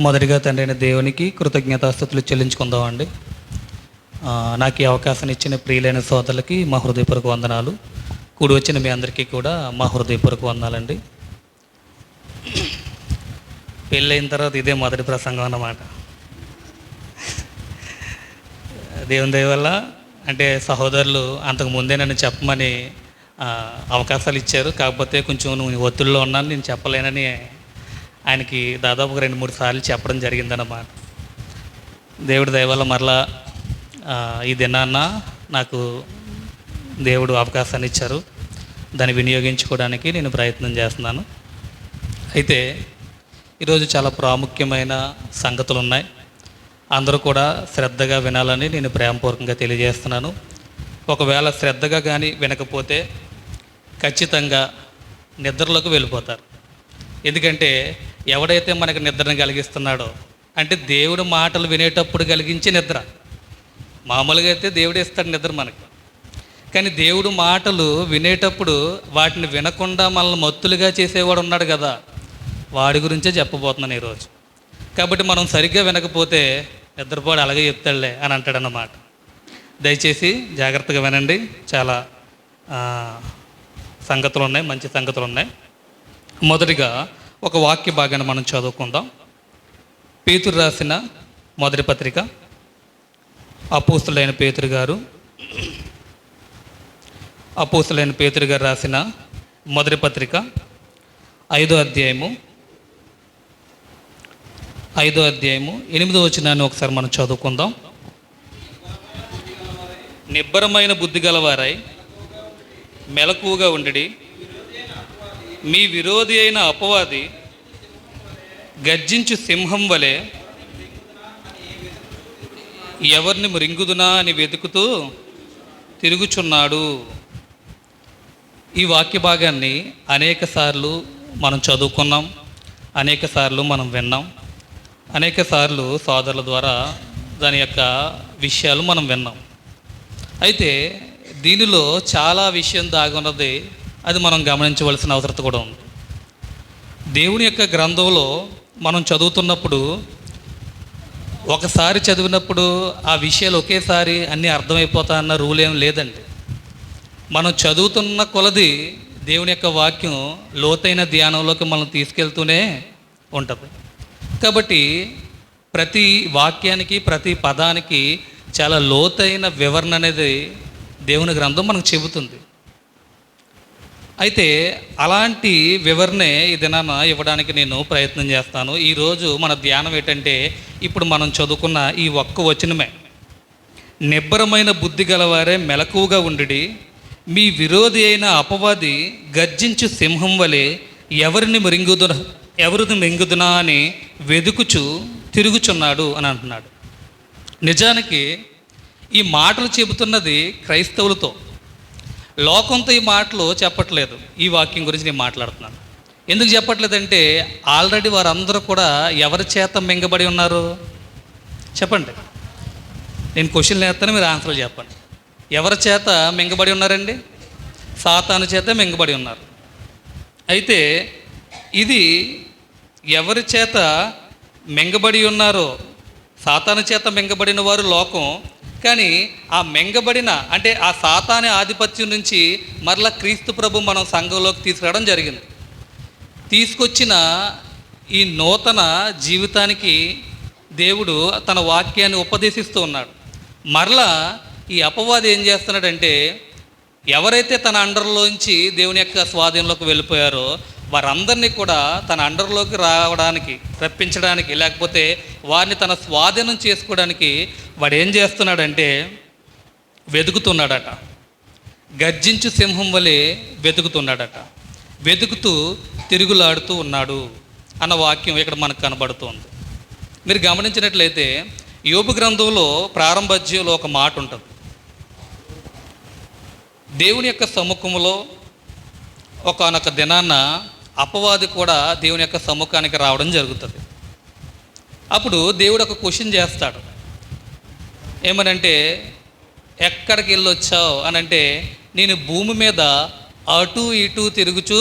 మొదటిగా తండ్రి అయిన దేవునికి కృతజ్ఞతాస్తుతులు చెల్లించుకుందామండి. నాకు ఈ అవకాశం ఇచ్చిన ప్రియులైన సోదరులకి మా హృదయపూర్వక వందనాలు. కూడి వచ్చిన మీ అందరికీ కూడా మా హృదయపూర్వక వందనాలండి. పెళ్ళైన తర్వాత ఇదే మొదటి ప్రసంగం అన్నమాట. దేవుని దయ వల్ల అంటే సహోదరులు అంతకు ముందే నన్ను చెప్పమని అవకాశాలు ఇచ్చారు. కాకపోతే కొంచెం ఒత్తిడిలో ఉన్నాను, నేను చెప్పలేనని ఆయనకి దాదాపు 2-3 సార్లు చెప్పడం జరిగిందన్నమాట. దేవుడి దయ వల్ల మరలా ఈ దినాన్న నాకు దేవుడు అవకాశాన్ని ఇచ్చారు. దాన్ని వినియోగించుకోవడానికి నేను ప్రయత్నం చేస్తున్నాను. అయితే ఈరోజు చాలా ప్రాముఖ్యమైన సంగతులు ఉన్నాయి. అందరూ కూడా శ్రద్ధగా వినాలని నేను ప్రేమపూర్వకంగా తెలియజేస్తున్నాను. ఒకవేళ శ్రద్ధగా కానీ వినకపోతే ఖచ్చితంగా నిద్రలోకి వెళ్ళిపోతారు. ఎందుకంటే ఎవడైతే మనకు నిద్రను కలిగిస్తున్నాడో, అంటే దేవుడు మాటలు వినేటప్పుడు కలిగించే నిద్ర. మామూలుగా అయితే దేవుడు ఇస్తాడు నిద్ర మనకు, కానీ దేవుడు మాటలు వినేటప్పుడు వాటిని వినకుండా మనల్ని మత్తులుగా చేసేవాడు ఉన్నాడు కదా, వాడి గురించే చెప్పబోతున్నాను ఈరోజు. కాబట్టి మనం సరిగ్గా వినకపోతే నిద్రపోడు అలాగే చెప్తాడులే అని అంటాడన్నమాట. దయచేసి జాగ్రత్తగా వినండి. చాలా సంగతులు ఉన్నాయి, మంచి సంగతులు ఉన్నాయి. మొదటిగా ఒక వాక్య భాగాన్ని మనం చదువుకుందాం. పేతురు రాసిన మొదటి పత్రిక, అపోస్తులైన పేతురు గారు రాసిన మొదటి పత్రిక 5వ అధ్యాయము 8వ వచనాన్ని ఒకసారి మనం చదువుకుందాం. నిబ్బరమైన బుద్ధి గలవారై మెలకువగా ఉండి, మీ విరోధి అయిన అపవాది గర్జించు సింహం వలె ఎవరిని మృంగుదునా అని వెతుకుతూ తిరుగుచున్నాడు. ఈ వాక్య భాగాన్ని అనేక సార్లు మనం చదువుకున్నాం, అనేక సార్లు మనం విన్నాం, అనేక సార్లు సోదరుల ద్వారా దాని యొక్క విషయాలు మనం విన్నాం. అయితే దీనిలో చాలా విషయం దాగి ఉన్నది, అది మనం గమనించవలసిన అవసరం కూడా ఉంది. దేవుని యొక్క గ్రంథంలో మనం చదువుతున్నప్పుడు ఒకసారి చదివినప్పుడు ఆ విషయాలు ఒకేసారి అన్నీ అర్థమైపోతా అన్న రూల్ ఏం లేదండి. మనం చదువుతున్న కొలది దేవుని యొక్క వాక్యం లోతైన ధ్యానంలోకి మనం తీసుకెళ్తూనే ఉంటుంది. కాబట్టి ప్రతి వాక్యానికి, ప్రతి పదానికి చాలా లోతైన వివరణ అనేది దేవుని గ్రంథం మనకు చెబుతుంది. అయితే అలాంటి వివరణే ఈ దినాన ఇవ్వడానికి నేను ప్రయత్నం చేస్తాను. ఈరోజు మన ధ్యానం ఏంటంటే, ఇప్పుడు మనం చదువుకున్న ఈ ఒక్క వచనమే. నిబ్బరమైన బుద్ధి గలవారే మెలకువగా ఉండి, మీ విరోధి అయిన అపవాది గర్జించు సింహం వలె ఎవరిని మింగుదునా అని వెదుకుచు తిరుగుచున్నాడు అని అంటున్నాడు. నిజానికి ఈ మాటలు చెబుతున్నది క్రైస్తవులతో, లోకంతో ఈ మాటలు చెప్పట్లేదు. ఈ వాక్యం గురించి నేను మాట్లాడుతున్నాను. ఎందుకు చెప్పట్లేదంటే, ఆల్రెడీ వారందరూ కూడా ఎవరి చేత మింగబడి ఉన్నారు చెప్పండి. నేను క్వశ్చన్లు వేస్తాను, మీరు ఆన్సర్లు చెప్పండి. ఎవరి చేత మింగబడి ఉన్నారండి? సాతాను చేత మింగబడి ఉన్నారు. అయితే ఇది ఎవరి చేత మింగబడి ఉన్నారో, సాతాను చేత మింగబడిన వారు లోకం. కానీ ఆ మెంగబడిన, అంటే ఆ సాతాను ఆధిపత్యం నుంచి మరలా క్రీస్తు ప్రభు మనం సంఘంలోకి తీసుకురావడం జరిగింది. తీసుకొచ్చిన ఈ నూతన జీవితానికి దేవుడు తన వాక్యాన్ని ఉపదేశిస్తూ ఉన్నాడు. మరలా ఈ అపవాది ఏం చేస్తున్నాడంటే, ఎవరైతే తన అండర్లోంచి దేవుని యొక్క స్వాధీనంలోకి వెళ్ళిపోయారో వారందరినీ కూడా తన అండర్లోకి రప్పించడానికి, లేకపోతే వారిని తన స్వాధీనం చేసుకోవడానికి వాడు ఏం చేస్తున్నాడంటే వెతుకుతున్నాడట. గర్జించు సింహం వలె వెతుకుతున్నాడట. వెతుకుతూ తిరుగులాడుతూ ఉన్నాడు అన్న వాక్యం ఇక్కడ మనకు కనబడుతుంది. మీరు గమనించినట్లయితే యోబు గ్రంథంలో ప్రారంభ అధ్యాయంలో ఒక మాట ఉంటుంది. దేవుని యొక్క సముఖంలో ఒకానొక దినాన్న అపవాది కూడా దేవుని యొక్క సముఖానికి రావడం జరుగుతుంది. అప్పుడు దేవుడు ఒక క్వశ్చన్ చేస్తాడు. ఏమనంటే, ఎక్కడికి వెళ్ళొచ్చావు అని అంటే, నేను భూమి మీద అటు ఇటు తిరుగుచూ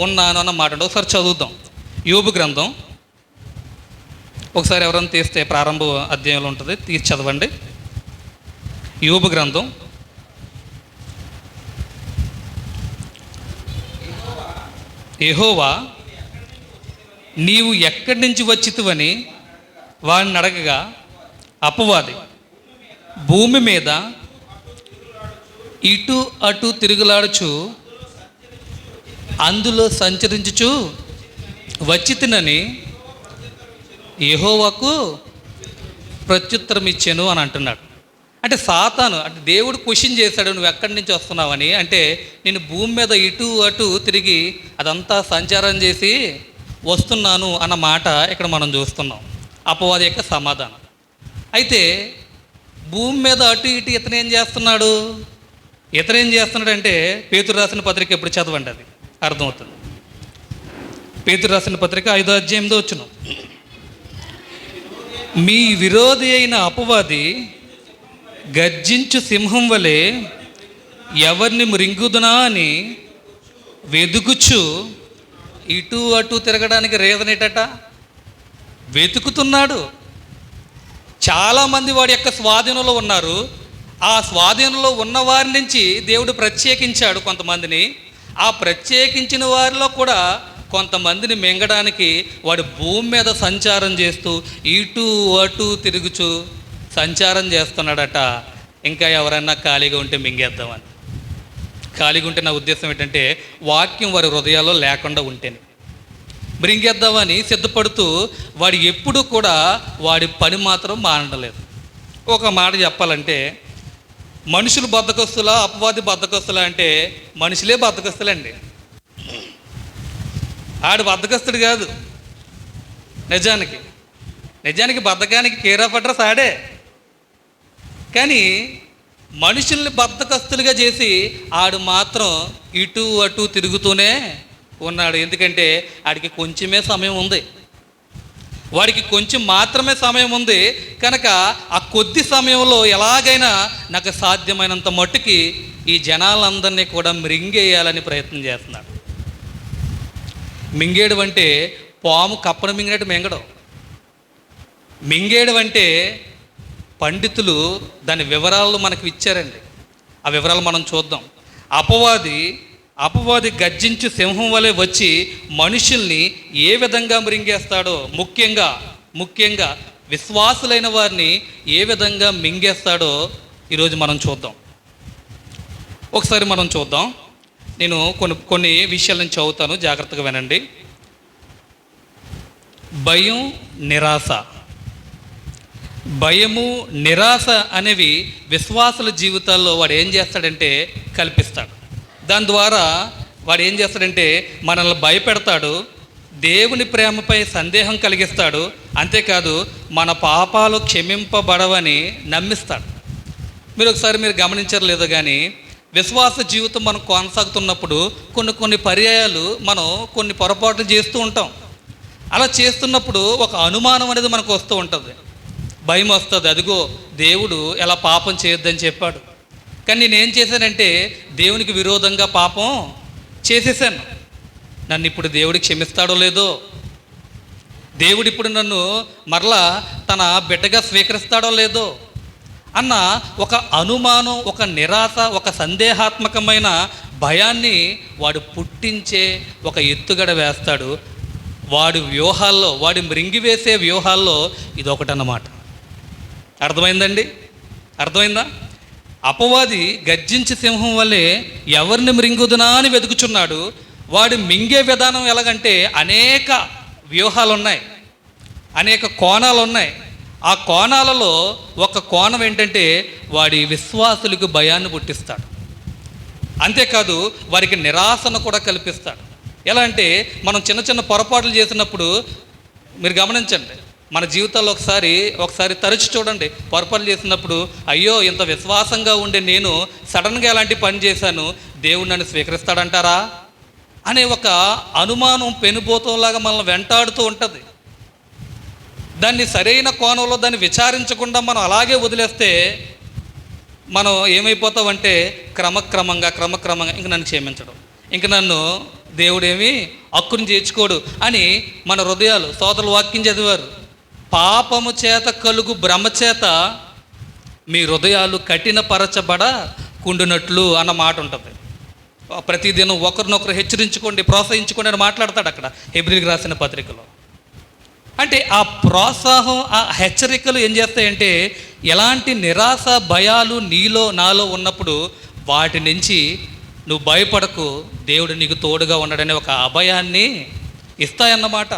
ఉన్నాను అన్నమాట. ఒకసారి చదువుతాం. యోబు గ్రంథం ఒకసారి ఎవరైనా తీస్తే ప్రారంభ అధ్యాయంలో ఉంటుంది, తీసి చదవండి. యోబు గ్రంథం యెహోవా నీవు ఎక్కడి నుంచి వచ్చితివని వాడిని అడగగా అపవాది భూమి మీద ఇటు అటు తిరుగులాడుచు అందులో సంచరించుచు వచ్చితినని యెహోవాకు ప్రత్యుత్తరం ఇచ్చాను అని అంటున్నాడు. అంటే సాతాను, అంటే దేవుడు క్వశ్చన్ చేశాడు, నువ్వు ఎక్కడి నుంచి వస్తున్నావని. అంటే నేను భూమి మీద ఇటు అటు తిరిగి అదంతా సంచారం చేసి వస్తున్నాను అన్న మాట ఇక్కడ మనం చూస్తున్నాం. అపవాది యొక్క సమాధానం. అయితే భూమి మీద అటు ఇటు ఇతను ఏం చేస్తున్నాడు? ఇతను ఏం చేస్తున్నాడంటే పేతురు రాసిన పత్రిక ఎప్పుడు చదవండి, అది అర్థమవుతుంది. పేతురు రాసిన పత్రిక 5వ అధ్యాయంలో వచ్చును. మీ విరోధి అయిన అపవాది గర్జించు సింహం వలె ఎవరిని మృంగుదునా అని వెతుకుచు, ఇటు అటు తిరగడానికి రీజన్ ఏంటట? వెతుకుతున్నాడు. చాలామంది వాడి యొక్క స్వాధీనంలో ఉన్నారు. ఆ స్వాధీనంలో ఉన్న వారి నుంచి దేవుడు ప్రత్యేకించాడు కొంతమందిని. ఆ ప్రత్యేకించిన వారిలో కూడా కొంతమందిని మింగడానికి వాడు భూమి మీద సంచారం చేస్తూ ఇటు అటు తిరుగుచు సంచారం చేస్తున్నాడట. ఇంకా ఎవరైనా ఖాళీగా ఉంటే మింగేద్దామని. ఖాళీగా ఉంటే నా ఉద్దేశం ఏంటంటే వాక్యం వారి హృదయాల్లో లేకుండా ఉంటేనే మింగేద్దామని సిద్ధపడుతూ వాడు ఎప్పుడు కూడా వాడి పని మాత్రం మానడలేదు. ఒక మాట చెప్పాలంటే మనుషులు బద్ధకస్తులా అపవాది బద్ధకస్తులా అంటే మనుషులే బద్ధకస్తులండి. ఆడు బద్ధకస్తుడు కాదు. నిజానికి బద్ధకానికి కేర్ ఆఫ్ అడ్రస్ ఆడే. కానీ మనుషుల్ని బద్ధకస్తులుగా చేసి ఆడు మాత్రం ఇటు అటు తిరుగుతూనే ఉన్నాడు. ఎందుకంటే ఆడికి కొంచెమే సమయం ఉంది, వాడికి కొంచెం మాత్రమే సమయం ఉంది కనుక ఆ కొద్ది సమయంలో ఎలాగైనా నాకు సాధ్యమైనంత మట్టుకి ఈ జనాలందరినీ కూడా మృంగేయాలని ప్రయత్నం చేస్తున్నాడు. మింగేయడం అంటే పాము కప్పను మింగినట్టు మింగడం. మింగేయడం అంటే పండితులు దాని వివరాలు మనకు ఇచ్చారండి. ఆ వివరాలు మనం చూద్దాం. అపవాది గర్జించు సింహం వలె వచ్చి మనుషుల్ని ఏ విధంగా మృంగేస్తాడో, ముఖ్యంగా విశ్వాసులైన వారిని ఏ విధంగా మింగేస్తాడో ఈరోజు మనం చూద్దాం. ఒకసారి మనం చూద్దాం. నేను కొన్ని విషయాలను చదువుతాను, జాగ్రత్తగా వినండి. భయము నిరాశ అనేవి విశ్వాసుల జీవితాల్లో వాడు ఏం చేస్తాడంటే కల్పిస్తాడు. దాని ద్వారా వాడు ఏం చేస్తాడంటే మనల్ని భయపెడతాడు, దేవుని ప్రేమపై సందేహం కలిగిస్తాడు. అంతేకాదు మన పాపాలు క్షమింపబడవని నమ్మిస్తాడు. మీరు గమనించారు లేదో కానీ విశ్వాస జీవితం మనం కొనసాగుతున్నప్పుడు కొన్ని పర్యాయాలు మనం కొన్ని పొరపాట్లు చేస్తూ ఉంటాం. అలా చేస్తున్నప్పుడు ఒక అనుమానం అనేది మనకు వస్తూ ఉంటుంది, భయం వస్తుంది. అదిగో దేవుడు ఎలా పాపం చేయొద్దని చెప్పాడు, కానీ నేనేం చేశానంటే దేవునికి విరోధంగా పాపం చేసేసాను. నన్ను ఇప్పుడు దేవుడు క్షమిస్తాడో లేదో, దేవుడు ఇప్పుడు నన్ను మరలా తన బిడ్డగా స్వీకరిస్తాడో లేదో అన్న ఒక అనుమానం, ఒక నిరాశ, ఒక సందేహాత్మకమైన భయాన్ని వాడు పుట్టించే ఒక ఎత్తుగడ వేస్తాడు. వాడి వ్యూహాల్లో, వాడి మృంగివేసే వ్యూహాల్లో ఇదొకటన్నమాట. అర్థమైందా? అపవాది గర్జించి సింహం వల్లే ఎవరిని మృంగుదునా అని వెతుకుచున్నాడు. వాడు మింగే విధానం ఎలాగంటే అనేక వ్యూహాలు ఉన్నాయి, అనేక కోణాలు ఉన్నాయి. ఆ కోణాలలో ఒక కోణం ఏంటంటే వాడి విశ్వాసులకు భయాన్ని పుట్టిస్తాడు. అంతేకాదు వారికి నిరాశను కూడా కల్పిస్తాడు. ఎలా అంటే మనం చిన్న పొరపాట్లు చేసినప్పుడు మీరు గమనించండి, మన జీవితాల్లో ఒకసారి తరచి చూడండి. పొరపాట్లు చేసినప్పుడు అయ్యో ఇంత విశ్వాసంగా ఉండే నేను సడన్గా ఎలాంటి పని చేశాను, దేవుడు నన్ను స్వీకరిస్తాడంటారా అనే ఒక అనుమానం పెనుబోతంలాగా మనల్ని వెంటాడుతూ ఉంటుంది. దాన్ని సరైన కోణంలో దాన్ని విచారించకుండా మనం అలాగే వదిలేస్తే మనం ఏమైపోతామంటే క్రమక్రమంగా ఇంక నన్ను క్షమించడం, ఇంక నన్ను దేవుడేమి హక్కుని చేర్చుకోడు అని మన హృదయాలు, సోదరులు వాక్యం చదివారు, పాపము చేత కలుగు భ్రమ చేత మీ హృదయాలు కఠినపరచబడ కుండునట్లు అన్న మాట ఉంటుంది. ప్రతిదినం ఒకరినొకరు హెచ్చరించుకోండి, ప్రోత్సహించుకోండి అని మాట్లాడతాడు అక్కడ హెబ్రీయులకు రాసిన పత్రికలో. అంటే ఆ ప్రోత్సాహం, ఆ హెచ్చరికలు ఏం చేస్తాయంటే, ఎలాంటి నిరాశ భయాలు నీలో నాలో ఉన్నప్పుడు వాటి నుంచి నువ్వు భయపడకు, దేవుడు నీకు తోడుగా ఉన్నాడనే ఒక అభయాన్ని ఇస్తాయన్నమాట.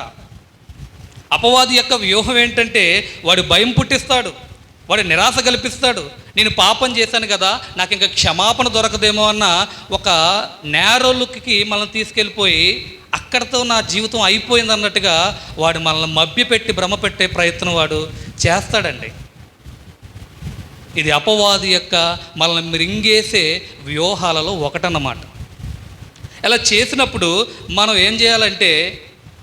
అపవాది యొక్క వ్యూహం ఏంటంటే, వాడు భయం పుట్టిస్తాడు, వాడు నిరాశ కల్పిస్తాడు. నేను పాపం చేశాను కదా, నాకు ఇంకా క్షమాపణ దొరకదేమో అన్న ఒక నేరో లుక్కి మనల్ని తీసుకెళ్ళిపోయి అక్కడితో నా జీవితం అయిపోయింది అన్నట్టుగా వాడు మనల్ని మభ్యపెట్టి భ్రమ పెట్టే ప్రయత్నం వాడు చేస్తాడండి. ఇది అపవాది యొక్క మనల్ని మృంగేసే వ్యూహాలలో ఒకటన్నమాట. ఇలా చేసినప్పుడు మనం ఏం చేయాలంటే,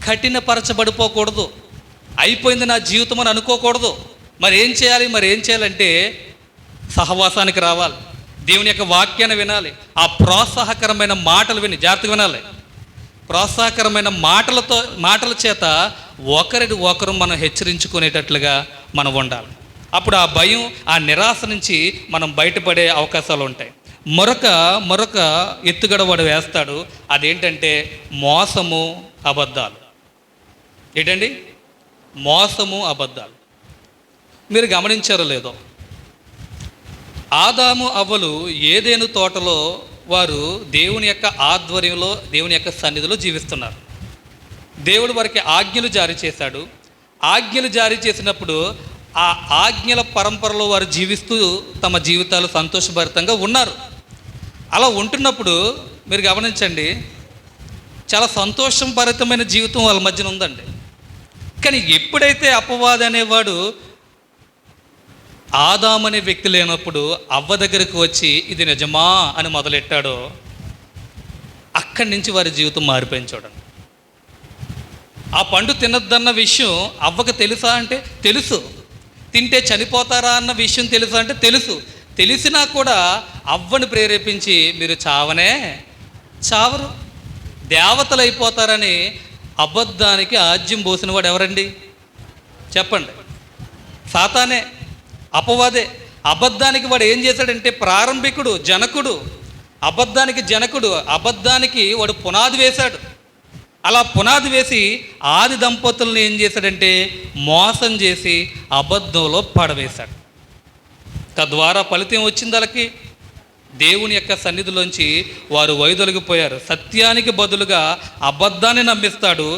కఠినపరచబడిపోకూడదు, అయిపోయింది నా జీవితం అని అనుకోకూడదు. మరి ఏం చేయాలంటే సహవాసానికి రావాలి, దేవుని యొక్క వాక్యాన్ని వినాలి, ఆ ప్రోత్సాహకరమైన మాటలు విని జాగ్రత్తగా వినాలి. ప్రోత్సాహకరమైన మాటల చేత ఒకరు మనం హెచ్చరించుకునేటట్లుగా మనం ఉండాలి. అప్పుడు ఆ భయం, ఆ నిరాశ నుంచి మనం బయటపడే అవకాశాలు ఉంటాయి. మరొక ఎత్తుగడ వాడు వేస్తాడు, అదేంటంటే మోసము, అబద్ధాలు. ఏంటండి? మోసము, అబద్ధాలు. మీరు గమనించారో లేదో, ఆదాము అవ్వలు ఏదెను తోటలో వారు దేవుని యొక్క ఆధ్వర్యంలో, దేవుని యొక్క సన్నిధిలో జీవిస్తున్నారు. దేవుడు వారికి ఆజ్ఞలు జారీ చేశాడు. ఆజ్ఞలు జారీ చేసినప్పుడు ఆ ఆజ్ఞల పరంపరలో వారు జీవిస్తూ తమ జీవితాలు సంతోషభరితంగా ఉన్నారు. అలా ఉంటున్నప్పుడు మీరు గమనించండి, చాలా సంతోషభరితమైన జీవితం వాళ్ళ మధ్యన ఉందండి. కానీ ఎప్పుడైతే అపవాది అనేవాడు ఆదాము అనే వ్యక్తి లేనప్పుడు అవ్వ దగ్గరకు వచ్చి ఇది నిజమా అని మొదలెట్టాడో, అక్కడి నుంచి వారి జీవితం మారిపోయింది. చూడండి, ఆ పండు తినొద్దన్న విషయం అవ్వకు తెలుసా అంటే తెలుసు, తింటే చనిపోతారా అన్న విషయం తెలుసా అంటే తెలుసు. తెలిసినా కూడా అవ్వని ప్రేరేపించి మీరు చావరు, దేవతలు అయిపోతారని అబద్ధానికి ఆజ్యం పోసిన వాడు ఎవరండి చెప్పండి? సాతానే, అపవాదే. అబద్ధానికి వాడు ఏం చేశాడంటే ప్రారంభికుడు, జనకుడు, అబద్ధానికి వాడు పునాది వేశాడు. అలా పునాది వేసి ఆది దంపతులను ఏం చేశాడంటే మోసం చేసి అబద్ధంలో పడవేశాడు. తద్వారా ఫలితం వచ్చింది వాళ్ళకి. దేవుని యొక్క సన్నిధిలోంచి వారు వైదొలిగిపోయారు. సత్యానికి బదులుగా అబద్ధాన్ని నమ్మిస్తాడు,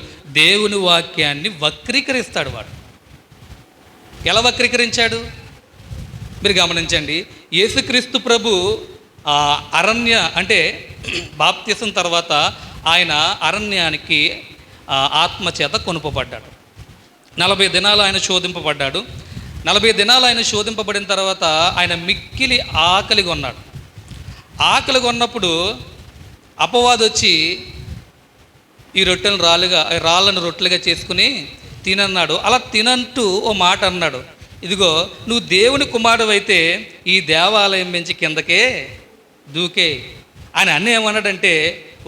దేవుని వాక్యాన్ని వక్రీకరిస్తాడు. వాడు ఎలా వక్రీకరించాడు మీరు గమనించండి. యేసుక్రీస్తు ప్రభు అరణ్య అంటే బాప్తిసం తర్వాత ఆయన అరణ్యానికి ఆత్మచేత కొనుపబడ్డాడు. 40 దినాలు ఆయన శోధింపబడ్డాడు. 40 దినాలు ఆయన శోధింపబడిన తర్వాత ఆయన మిక్కిలి ఆకలిగా ఉన్నాడు. ఆకలిగా ఉన్నప్పుడు అపవాది వచ్చి ఈ రాళ్ళను రొట్టెలుగా చేసుకుని తినన్నాడు. అలా తినంటూ ఓ మాట అన్నాడు, ఇదిగో నువ్వు దేవుని కుమారుడు అయితే ఈ దేవాలయం నుంచి కిందకే దూకే అని అన్న. ఏమన్నాడంటే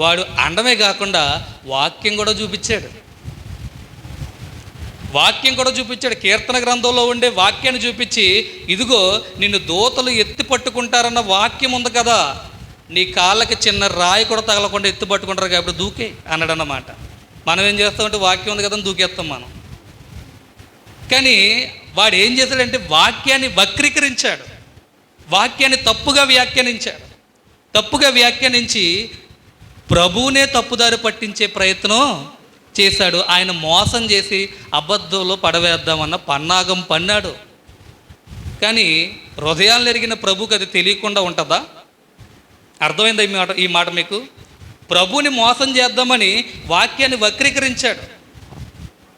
వాడు అండమే కాకుండా వాక్యం కూడా చూపించాడు. కీర్తన గ్రంథంలో ఉండే వాక్యాన్ని చూపించి, ఇదిగో నిన్ను దూతలు ఎత్తి పట్టుకుంటారన్న వాక్యం ఉంది కదా, నీ కాళ్ళకి చిన్న రాయి కూడా తగలకుండా ఎత్తి పట్టుకుంటారు కాబట్టి దూకే అన్నాడన్నమాట. మనం ఏం చేస్తామంటే వాక్యం ఉంది కదా అని దూకేస్తాం మనం. కానీ వాడు ఏం చేశాడంటే వాక్యాన్ని వక్రీకరించాడు, వాక్యాన్ని తప్పుగా వ్యాఖ్యానించి ప్రభువునే తప్పుదారి పట్టించే ప్రయత్నం చేశాడు. ఆయన మోసం చేసి అబద్ధంలో పడవేద్దామన్న పన్నాగం పన్నాడు. కానీ హృదయాలు ఎరిగిన ప్రభుకి అది తెలియకుండా ఉంటుందా? అర్థమైందా ఈ మాట మీకు? ప్రభువుని మోసం చేద్దామని వాక్యాన్ని వక్రీకరించాడు.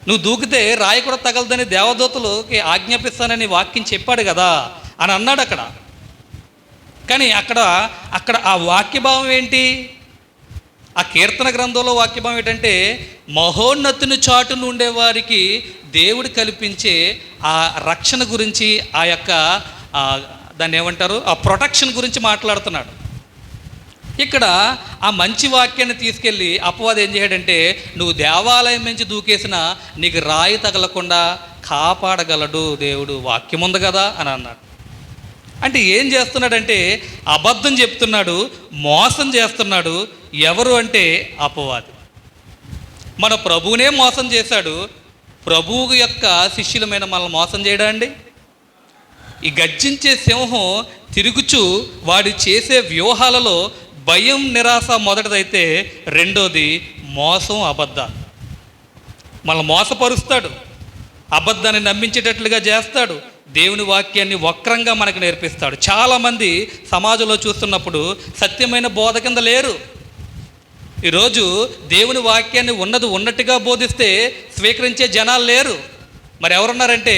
నువ్వు దూకితే రాయి కూడా తగలదని దేవదూతలకి ఆజ్ఞాపిస్తానని వాక్యం చెప్పాడు కదా అని అన్నాడు అక్కడ. కానీ అక్కడ ఆ వాక్యభావం ఏంటి? ఆ కీర్తన గ్రంథంలో వాక్యభావం ఏంటంటే మహోన్నతుని చాటును ఉండేవారికి దేవుడు కల్పించే ఆ రక్షణ గురించి, ఆ యొక్క దాన్ని ఏమంటారు, ఆ ప్రొటెక్షన్ గురించి మాట్లాడుతున్నాడు. ఇక్కడ ఆ మంచి వాక్యాన్ని తీసుకెళ్ళి అపవాది ఏం చేయడంటే, నువ్వు దేవాలయం నుంచి దూకేసినా నీకు రాయి తగలకుండా కాపాడగలడు దేవుడు, వాక్యం ఉంది కదా అని అన్నాడు. అంటే ఏం చేస్తున్నాడంటే అబద్ధం చెప్తున్నాడు, మోసం చేస్తున్నాడు. ఎవరు అంటే అపవాది. మన ప్రభువునే మోసం చేశాడు, ప్రభువు యొక్క శిష్యులమైన మనల్ని మోసం చేయడా అండి? ఈ గర్జించే సింహం తిరుగుచు వాడు చేసే వ్యూహాలలో భయం, నిరాశ మొదటిదైతే, రెండోది మోసం, అబద్ధాలు. మనల్ని మోసపరుస్తాడు, అబద్ధాన్ని నమ్మించేటట్లుగా చేస్తాడు, దేవుని వాక్యాన్ని వక్రంగా మనకు నేర్పిస్తాడు. చాలామంది సమాజంలో చూస్తున్నప్పుడు సత్యమైన బోధ కింద లేరు. ఈరోజు దేవుని వాక్యాన్ని ఉన్నట్టుగా బోధిస్తే స్వీకరించే జనాలు లేరు. మరి ఎవరున్నారంటే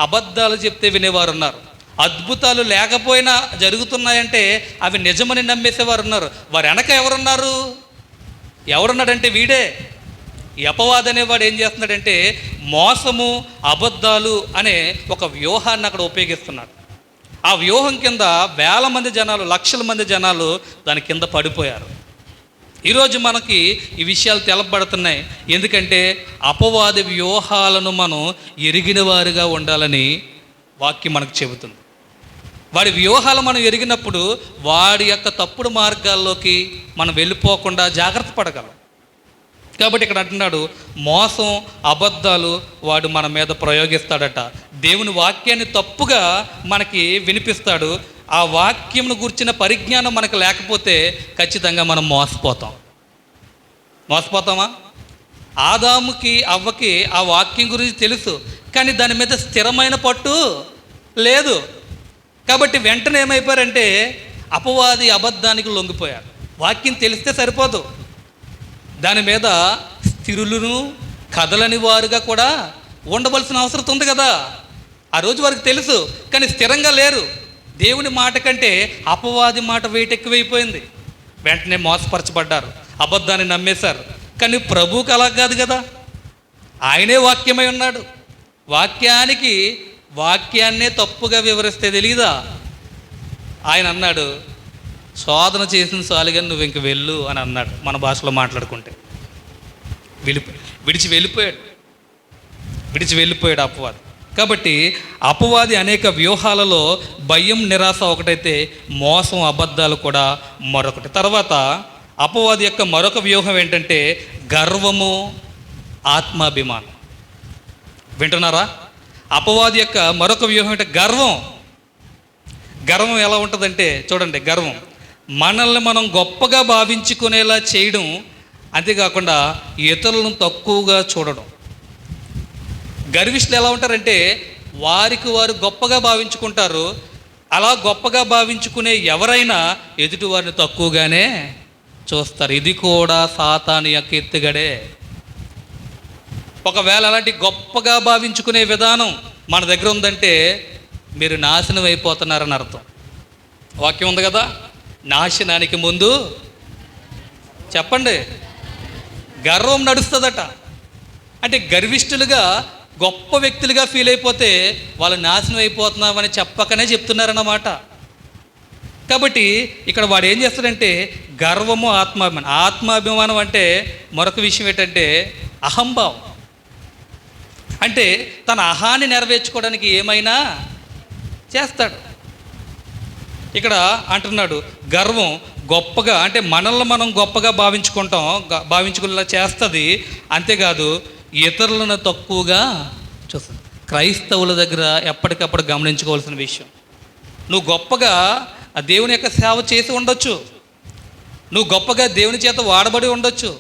అబద్ధాలు చెప్తే వినేవారు ఉన్నారు. అద్భుతాలు లేకపోయినా జరుగుతున్నాయంటే అవి నిజమని నమ్మేసేవారు ఉన్నారు. వారు వెనక ఎవరున్నాడంటే వీడే. ఈ అపవాది అనేవాడు ఏం చేస్తున్నాడంటే మోసము, అబద్ధాలు అనే ఒక వ్యూహాన్ని అక్కడ ఉపయోగిస్తున్నాడు. ఆ వ్యూహం కింద వేల మంది జనాలు, లక్షల మంది జనాలు దాని కింద పడిపోయారు. ఈరోజు మనకి ఈ విషయాలు తెలపబడుతున్నాయి. ఎందుకంటే అపవాది వ్యూహాలను మనం ఎరిగిన వారుగా ఉండాలని వాక్యం మనకు చెబుతుంది. వాడి వ్యూహాలు మనం ఎరిగినప్పుడు వాడి యొక్క తప్పుడు మార్గాల్లోకి మనం వెళ్ళిపోకుండా జాగ్రత్త పడగలం. కాబట్టి ఇక్కడ అంటున్నాడు, మోసం, అబద్ధాలు వాడు మన మీద ప్రయోగిస్తాడట. దేవుని వాక్యాన్ని తప్పుగా మనకి వినిపిస్తాడు. ఆ వాక్యంను గురించిన పరిజ్ఞానం మనకు లేకపోతే ఖచ్చితంగా మనం మోసపోతామా? ఆదాముకి, అవ్వకి ఆ వాక్యం గురించి తెలుసు, కానీ దాని మీద స్థిరమైన పట్టు లేదు. కాబట్టి వెంటనే ఏమైపోయారంటే అపవాది అబద్ధానికి లొంగిపోయారు. వాక్యం తెలిస్తే సరిపోదు, దాని మీద స్థిరులను కదలని వారుగా కూడా ఉండవలసిన అవసరం ఉంది కదా. ఆ రోజు వారికి తెలుసు, కానీ స్థిరంగా లేరు. దేవుని మాట కంటే అపవాది మాట వెయిట్ ఎక్కువైపోయింది. వెంటనే మోసపరచబడ్డారు, అబద్ధాన్ని నమ్మేశారు. కానీ ప్రభువుకి అలా కాదు కదా, ఆయనే వాక్యమై ఉన్నాడు. వాక్యాన్నే తప్పుగా వివరిస్తే తెలియదా? ఆయన అన్నాడు, శోధన చేసిన చాలుగా నువ్వు ఇంక వెళ్ళు అని అన్నాడు. మన భాషలో మాట్లాడుకుంటే విడిచి వెళ్ళిపోయాడు అపవాది. కాబట్టి అపవాది అనేక వ్యూహాలలో భయం, నిరాశ ఒకటైతే మోసం, అబద్ధాలు కూడా మరొకటి. తర్వాత అపవాది యొక్క మరొక వ్యూహం ఏంటంటే గర్వము, ఆత్మాభిమానం. వింటున్నారా? అపవాది యొక్క మరొక వ్యూహం అంటే గర్వం ఎలా ఉంటుందంటే చూడండి, గర్వం మనల్ని మనం గొప్పగా భావించుకునేలా చేయడం, అంతేకాకుండా ఇతరులను తక్కువగా చూడడం. గర్విష్ఠులు ఎలా ఉంటారంటే వారికి వారు గొప్పగా భావించుకుంటారు. అలా గొప్పగా భావించుకునే ఎవరైనా ఎదుటి వారిని తక్కువగానే చూస్తారు. ఇది కూడా సాతాను యొక్క ఎత్తుగడే. ఒకవేళ అలాంటి గొప్పగా భావించుకునే విధానం మన దగ్గర ఉందంటే మీరు నాశనం అయిపోతున్నారని అర్థం. వాక్యం ఉంది కదా, నాశనానికి ముందు చెప్పండి గర్వం నడుస్తుందట. అంటే గర్విష్ఠులుగా, గొప్ప వ్యక్తులుగా ఫీల్ అయిపోతే వాళ్ళు నాశనం అయిపోతున్నామని చెప్పకనే చెప్తున్నారన్నమాట. కాబట్టి ఇక్కడ వాడు ఏం చేస్తాడంటే గర్వము, ఆత్మాభిమానం అంటే మరొక విషయం ఏంటంటే అహంభావం. అంటే తన అహాన్ని నెరవేర్చుకోవడానికి ఏమైనా చేస్తాడు. ఇక్కడ అంటున్నాడు గర్వం గొప్పగా, అంటే మనల్ని మనం గొప్పగా భావించుకునేలా చేస్తుంది. అంతేకాదు ఇతరులను తక్కువగా చూస్తుంది. క్రైస్తవుల దగ్గర ఎప్పటికప్పుడు గమనించుకోవాల్సిన విషయం, నువ్వు గొప్పగా ఆ దేవుని యొక్క సేవ చేసి ఉండొచ్చు, నువ్వు గొప్పగా దేవుని చేత వాడబడి ఉండొచ్చు,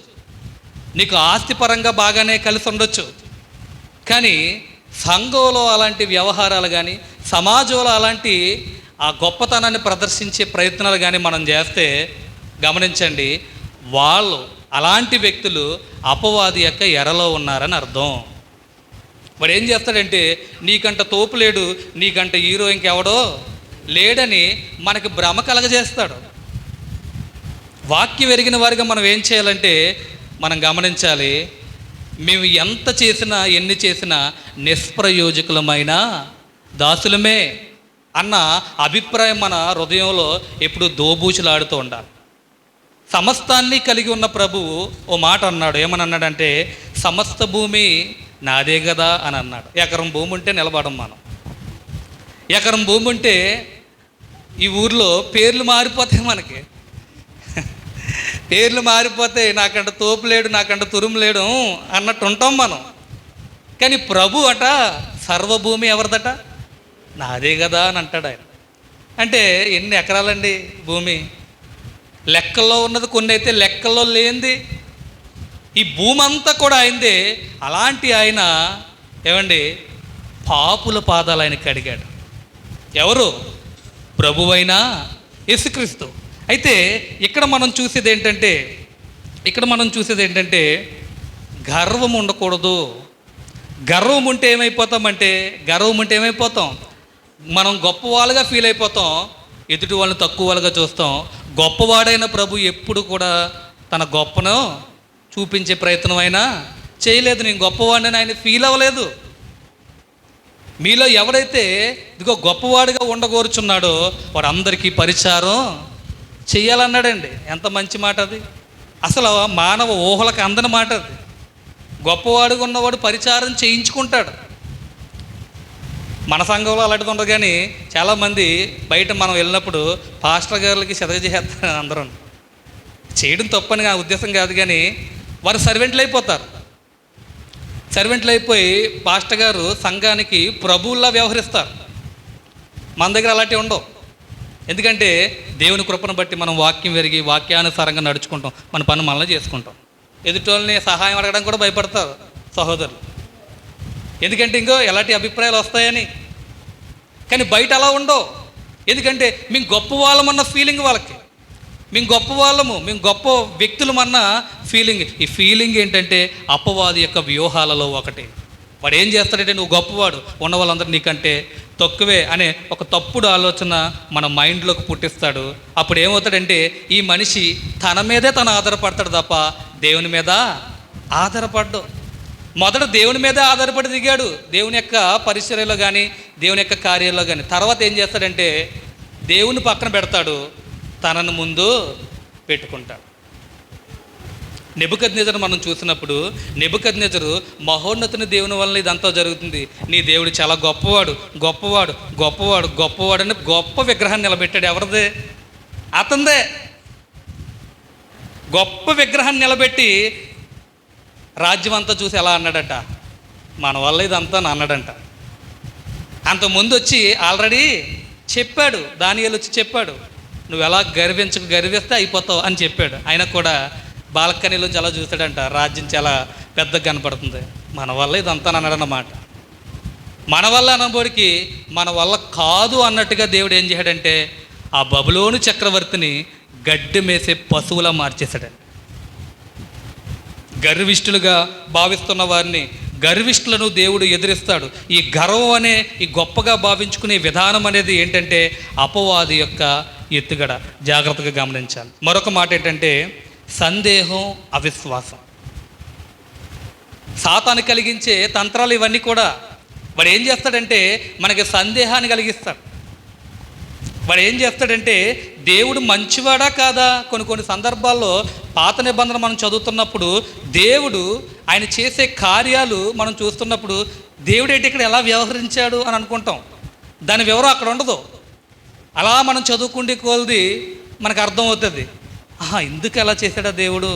నీకు ఆస్తిపరంగా బాగానే కలిసి ఉండొచ్చు. కానీ సంఘంలో అలాంటి వ్యవహారాలు కానీ, సమాజంలో అలాంటి ఆ గొప్పతనాన్ని ప్రదర్శించే ప్రయత్నాలు కానీ మనం చేస్తే గమనించండి, అలాంటి వ్యక్తులు అపవాది యొక్క ఎరలో ఉన్నారని అర్థం. వాడు ఏం చేస్తాడంటే నీకంట తోపు లేడు, నీకంట హీరో ఇంకెవడో లేడని మనకి భ్రమ కలగజేస్తాడు. వాక్యం ఎరిగిన వారిగా మనం ఏం చేయాలంటే మనం గమనించాలి, మేము ఎంత చేసినా ఎన్ని చేసినా నిష్ప్రయోజకులమైన దాసులమే. అన్న అభిప్రాయం మన హృదయంలో ఎప్పుడు దోబూచులాడుతూ ఉండాలి. సమస్తాన్ని కలిగి ఉన్న ప్రభువు ఓ మాట అన్నాడు. ఏమని అన్నాడంటే, సమస్త భూమి నాదే కదా అని అన్నాడు. ఎకరం భూమి ఉంటే నిలబడం మనం. ఎకరం భూమి ఉంటే ఈ ఊర్లో పేర్లు మారిపోతాయి మనకి. పేర్లు మారిపోతాయి. నాకంట తోపు లేడు, నాకంట తురుము లేడు అన్నట్టు ఉంటాం మనం. కానీ ప్రభు అట సర్వభూమి ఎవరిదట? నాదే కదా అని అంటాడు ఆయన. అంటే ఎన్ని ఎకరాలండి భూమి? లెక్కల్లో ఉన్నది కొన్ని, అయితే లెక్కల్లో లేనిది. ఈ భూమి అంతా కూడా ఆయనదే. అలాంటి ఆయన ఏమండి పాపుల పాదాలు ఆయనకి కడిగాడు. ఎవరు? ప్రభువైనా యేసుక్రీస్తు. అయితే ఇక్కడ మనం చూసేది ఏంటంటే గర్వం ఉండకూడదు. గర్వం ఉంటే ఏమైపోతాం? మనం గొప్పవాళ్ళుగా ఫీల్ అయిపోతాం, ఎదుటి వాళ్ళని తక్కువ వాళ్ళుగా చూస్తాం. గొప్పవాడైన ప్రభు ఎప్పుడు కూడా తన గొప్పను చూపించే ప్రయత్నం అయినా చేయలేదు. నేను గొప్పవాడిని ఆయన ఫీల్ అవ్వలేదు. మీలో ఎవడైతే ఇదిగో గొప్పవాడిగా ఉండగోరుచున్నాడో వాడు అందరికీ పరిచారం చెయ్యాలన్నాడండి. ఎంత మంచి మాట అది! అసలు మానవ ఊహలకు అందని మాట అది. గొప్పవాడుగా ఉన్నవాడు పరిచారం చేయించుకుంటాడు. మన సంఘంలో అలాంటిది ఉండదు. కానీ చాలామంది బయట మనం వెళ్ళినప్పుడు పాస్టర్ గారులకి సెదగ చేస్తారు. అందరూ చేయడం తప్పని నా ఉద్దేశం కాదు, కానీ వారు సర్వెంట్లు అయిపోతారు. సర్వెంట్లు అయిపోయి పాస్టర్ గారు సంఘానికి ప్రభువుల్లా వ్యవహరిస్తారు. మన దగ్గర అలాంటివి ఉండవు. ఎందుకంటే దేవుని కృపను బట్టి మనం వాక్యం పెరిగి వాక్యానుసారంగా నడుచుకుంటాం, మన పని మనలో చేసుకుంటాం. ఎదుటోళ్ళని సహాయం అడగడం కూడా భయపడతారు సహోదరులు. ఎందుకంటే ఇంకో ఎలాంటి అభిప్రాయాలు వస్తాయని. కానీ బయట అలా ఉండవు. ఎందుకంటే మేము గొప్ప వాళ్ళమన్న ఫీలింగ్ వాళ్ళకి. మేము గొప్ప వ్యక్తులమన్న ఫీలింగ్. ఈ ఫీలింగ్ ఏంటంటే అపవాది యొక్క వ్యూహాలలో ఒకటి. వాడు ఏం చేస్తాడంటే, నువ్వు గొప్పవాడు, ఉన్న వాళ్ళందరూ నీకంటే తక్కువే అనే ఒక తప్పుడు ఆలోచన మన మైండ్లోకి పుట్టిస్తాడు. అప్పుడు ఏమవుతాడంటే ఈ మనిషి తన మీదే తను ఆధారపడతాడు తప్ప దేవుని మీద ఆధారపడ్డు. మొదట దేవుని మీదే ఆధారపడి దిగాడు, దేవుని యొక్క పరిచర్యలో కానీ దేవుని యొక్క కార్యాల్లో కానీ. తర్వాత ఏం చేస్తాడంటే దేవుని పక్కన పెడతాడు, తనను ముందు పెట్టుకుంటాడు. నెబుకద్నెజరు మనం చూసినప్పుడు నెబుకద్నెజరు మహోన్నతుని దేవుని వల్ల ఇదంతా జరుగుతుంది. నీ దేవుడు చాలా గొప్పవాడు అని గొప్ప విగ్రహాన్ని నిలబెట్టాడు. ఎవరిదే? అతనిదే. గొప్ప విగ్రహాన్ని నిలబెట్టి రాజ్యం అంతా చూసి ఎలా అన్నాడట, మన వల్ల ఇదంతా అన్నాడంట. అంతకుముందు వచ్చి ఆల్రెడీ చెప్పాడు, దానియేలు వచ్చి చెప్పాడు, నువ్వు ఎలా గర్విస్తే అయిపోతావు అని చెప్పాడు. ఆయన కూడా బాల్కనీలోంచి అలా చూస్తాడంట, రాజ్యం చాలా పెద్దగా కనపడుతుంది, మన వల్ల ఇదంతా అన్నాడన్నమాట. మన వల్ల అనబోడికి మన వల్ల కాదు అన్నట్టుగా దేవుడు ఏం చేశాడంటే ఆ బబులోను చక్రవర్తిని గడ్డి మేసే పశువులా మార్చేశాడండి. గర్విష్ఠులుగా భావిస్తున్న వారిని, గర్విష్ఠులను దేవుడు ఎదిరిస్తాడు. ఈ గర్వం అనే ఈ గొప్పగా భావించుకునే విధానం అనేది ఏంటంటే అపవాది యొక్క ఎత్తుగడ. జాగ్రత్తగా గమనించాలి. మరొక మాట ఏంటంటే సందేహం, అవిశ్వాసం. సాతాను కలిగించే తంత్రాలు ఇవన్నీ కూడా. వాడు ఏం చేస్తాడంటే మనకి సందేహాన్ని కలిగిస్తాడు. వాడు ఏం చేస్తాడంటే దేవుడు మంచివాడా కాదా? కొన్ని సందర్భాల్లో పాత నిబంధన మనం చదువుతున్నప్పుడు దేవుడు ఆయన చేసే కార్యాలు మనం చూస్తున్నప్పుడు దేవుడు ఏంటి ఇక్కడ ఎలా వ్యవహరించాడు అని అనుకుంటాం. దాని వివరం అక్కడ ఉండదు. అలా మనం చదువుకుంటే కొలది మనకు అర్థమవుతుంది, ఎందుకు ఎలా చేశాడా దేవుడు,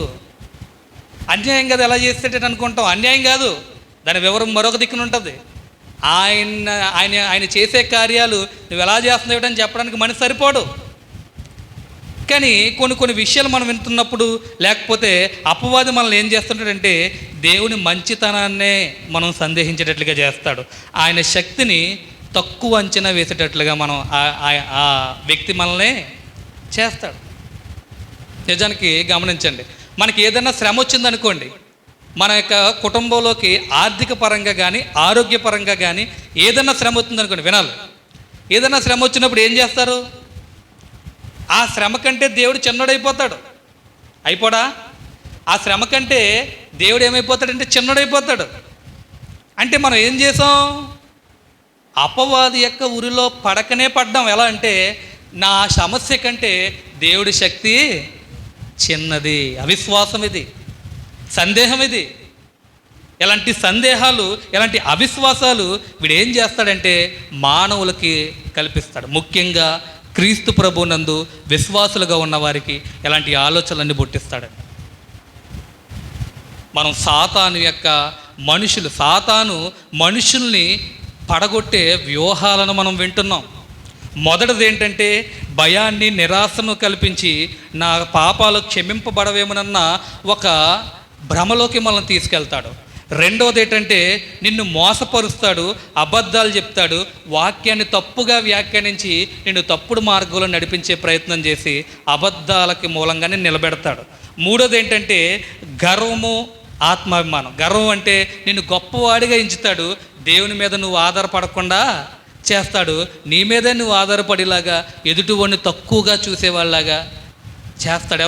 అన్యాయం కదా ఎలా చేస్తాడని అనుకుంటాం. అన్యాయం కాదు, దాని వివరం మరొక దిక్కున ఉంటుంది. ఆయన చేసే కార్యాలు నువ్వు ఎలా చేస్తున్నావు అని చెప్పడానికి మనిషి సరిపోడు. కానీ కొన్ని విషయాలు మనం వింటున్నప్పుడు, లేకపోతే అపవాది మనల్ని ఏం చేస్తుంటాడంటే దేవుని మంచితనాన్నే మనం సందేహించేటట్లుగా చేస్తాడు. ఆయన శక్తిని తక్కువ అంచనా వేసేటట్లుగా మనం ఆ వ్యక్తి మనల్ని చేస్తాడు. నిజానికి గమనించండి, మనకి ఏదైనా శ్రమ వచ్చిందనుకోండి, మన యొక్క కుటుంబంలోకి ఆర్థిక పరంగా కానీ ఆరోగ్యపరంగా కానీ ఏదైనా శ్రమ వచ్చిందనుకోండి, వినాలి. ఏదైనా శ్రమ వచ్చినప్పుడు ఏం చేస్తారు? ఆ శ్రమ కంటే దేవుడు చిన్నడైపోతాడు. అయిపోడా? ఆ శ్రమ కంటే దేవుడు ఏమైపోతాడంటే చిన్నడైపోతాడు. అంటే మనం ఏం చేసాం? అపవాది యొక్క ఉరిలో పడకనే పడ్డాం. ఎలా అంటే నా సమస్య కంటే దేవుడి శక్తి చిన్నది. అవిశ్వాసం ఇది, సందేహం ఇది. ఎలాంటి సందేహాలు, ఎలాంటి అవిశ్వాసాలు వీడు ఏం చేస్తాడంటే మానవులకి కల్పిస్తాడు. ముఖ్యంగా క్రీస్తు ప్రభునందు విశ్వాసులుగా ఉన్న వారికి ఎలాంటి ఆలోచనలన్నీ పుట్టిస్తాడండి. మనం సాతాను మనుషుల్ని పడగొట్టే వ్యూహాలను మనం వింటున్నాం. మొదటిది ఏంటంటే భయాన్ని, నిరాశను కల్పించి నా పాపాలు క్షమింపబడవేమోనన్న ఒక భ్రమలోకి మనల్ని తీసుకెళ్తాడు. రెండవది ఏంటంటే నిన్ను మోసపరుస్తాడు, అబద్ధాలు చెప్తాడు, వాక్యాన్ని తప్పుగా వ్యాఖ్యానించి నిన్ను తప్పుడు మార్గంలో నడిపించే ప్రయత్నం చేసి అబద్ధాలకి మూలంగానే నిలబెడతాడు. మూడోది ఏంటంటే గర్వము, ఆత్మాభిమానం. గర్వం అంటే నిన్ను గొప్పవాడిగా ఎంచుతాడు, దేవుని మీద నువ్వు ఆధారపడకుండా చేస్తాడు. నీ మీదే నువ్వు ఆధారపడేలాగా, ఎదుటివాడిని తక్కువగా చూసేవాళ్ళలాగా చేస్తాడు.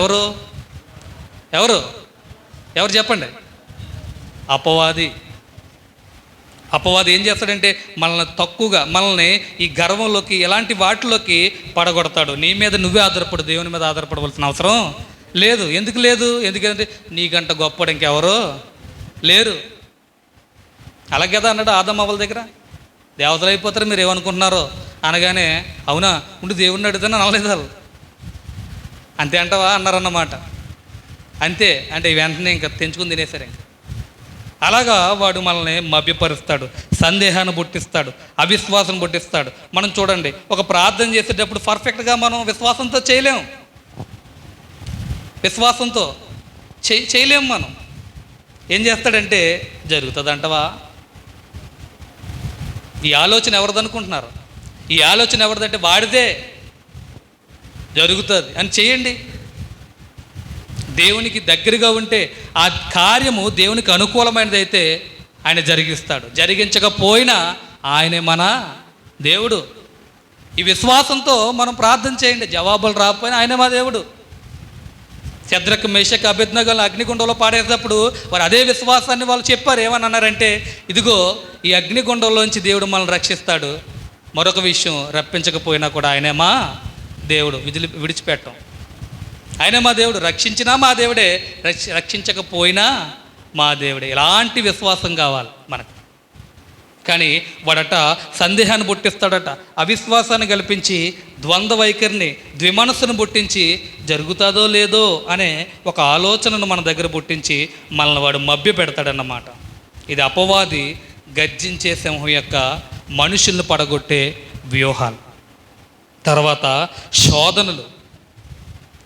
ఎవరు చెప్పండి? అపవాది ఏం చేస్తాడంటే మనల్ని తక్కువగా, మనల్ని ఈ గర్వంలోకి, ఎలాంటి వాటిలోకి పడగొడతాడు. నీ మీద నువ్వే ఆధారపడు, దేవుని మీద ఆధారపడవలసిన అవసరం లేదు. ఎందుకు లేదు? ఎందుకంటే నీకంట గొప్పడు ఇంకెవరో లేరు. అలాగే కదా అన్నాడు ఆదం అవ్వల దగ్గర. దేవతలు అయిపోతారు మీరు ఏమనుకుంటున్నారో అనగానే అవునా ఉండి దేవుణ్ణి అడుగుతాను అనలేదు వాళ్ళు. అంతే అంటావా అన్నారన్నమాట. అంతే అంటే వెంటనే ఇంకా తెంచుకుని తినేశారు. ఇంకా అలాగా వాడు మనల్ని మభ్యపరుస్తాడు, సందేహాన్ని పుట్టిస్తాడు, అవిశ్వాసం పుట్టిస్తాడు. మనం చూడండి, ఒక ప్రార్థన చేసేటప్పుడు పర్ఫెక్ట్గా మనం విశ్వాసంతో చేయలేము. విశ్వాసంతో చేయలేము. మనం ఏం చేస్తాడంటే జరుగుతుంది అంటవా? ఈ ఆలోచన ఎవరిది అనుకుంటున్నారు? ఈ ఆలోచన ఎవరిదంటే వాడిదే. జరుగుతుంది అని చేయండి. దేవునికి దగ్గరగా ఉంటే ఆ కార్యము దేవునికి అనుకూలమైనది అయితే ఆయన జరిగిస్తాడు. జరిగించకపోయినా ఆయనే మన దేవుడు. ఈ విశ్వాసంతో మనం ప్రార్థన చేయండి. జవాబులు రాకపోయినా ఆయనే మా దేవుడు. శద్రకు, మేషకు, అబేద్నెగోలను అగ్నిగుండంలో పాడేటప్పుడు వారు అదే విశ్వాసాన్ని వాళ్ళు చెప్పారు. ఏమని అన్నారంటే ఇదిగో ఈ అగ్నిగుండంలోంచి దేవుడు మనల్ని రక్షిస్తాడు. మరొక విషయం, రప్పించకపోయినా కూడా ఆయనే మా దేవుడు, విడిచిపెట్టం. ఆయనే మా దేవుడు. రక్షించినా మా దేవుడే, రక్షించకపోయినా మా దేవుడే. ఇలాంటి విశ్వాసం కావాలి మనకు. కానీ వాడట సందేహాన్ని పుట్టిస్తాడట, అవిశ్వాసాన్ని కల్పించి ద్వంద్వ వైఖరిని, ద్విమనస్సును పుట్టించి జరుగుతుందో లేదో అనే ఒక ఆలోచనను మన దగ్గర పుట్టించి మనల్ని వాడు మభ్య పెడతాడన్నమాట. ఇది అపవాది గర్జించే సింహం యొక్క మనుషుల్ని పడగొట్టే వ్యూహాలు. తర్వాత శోధనలు.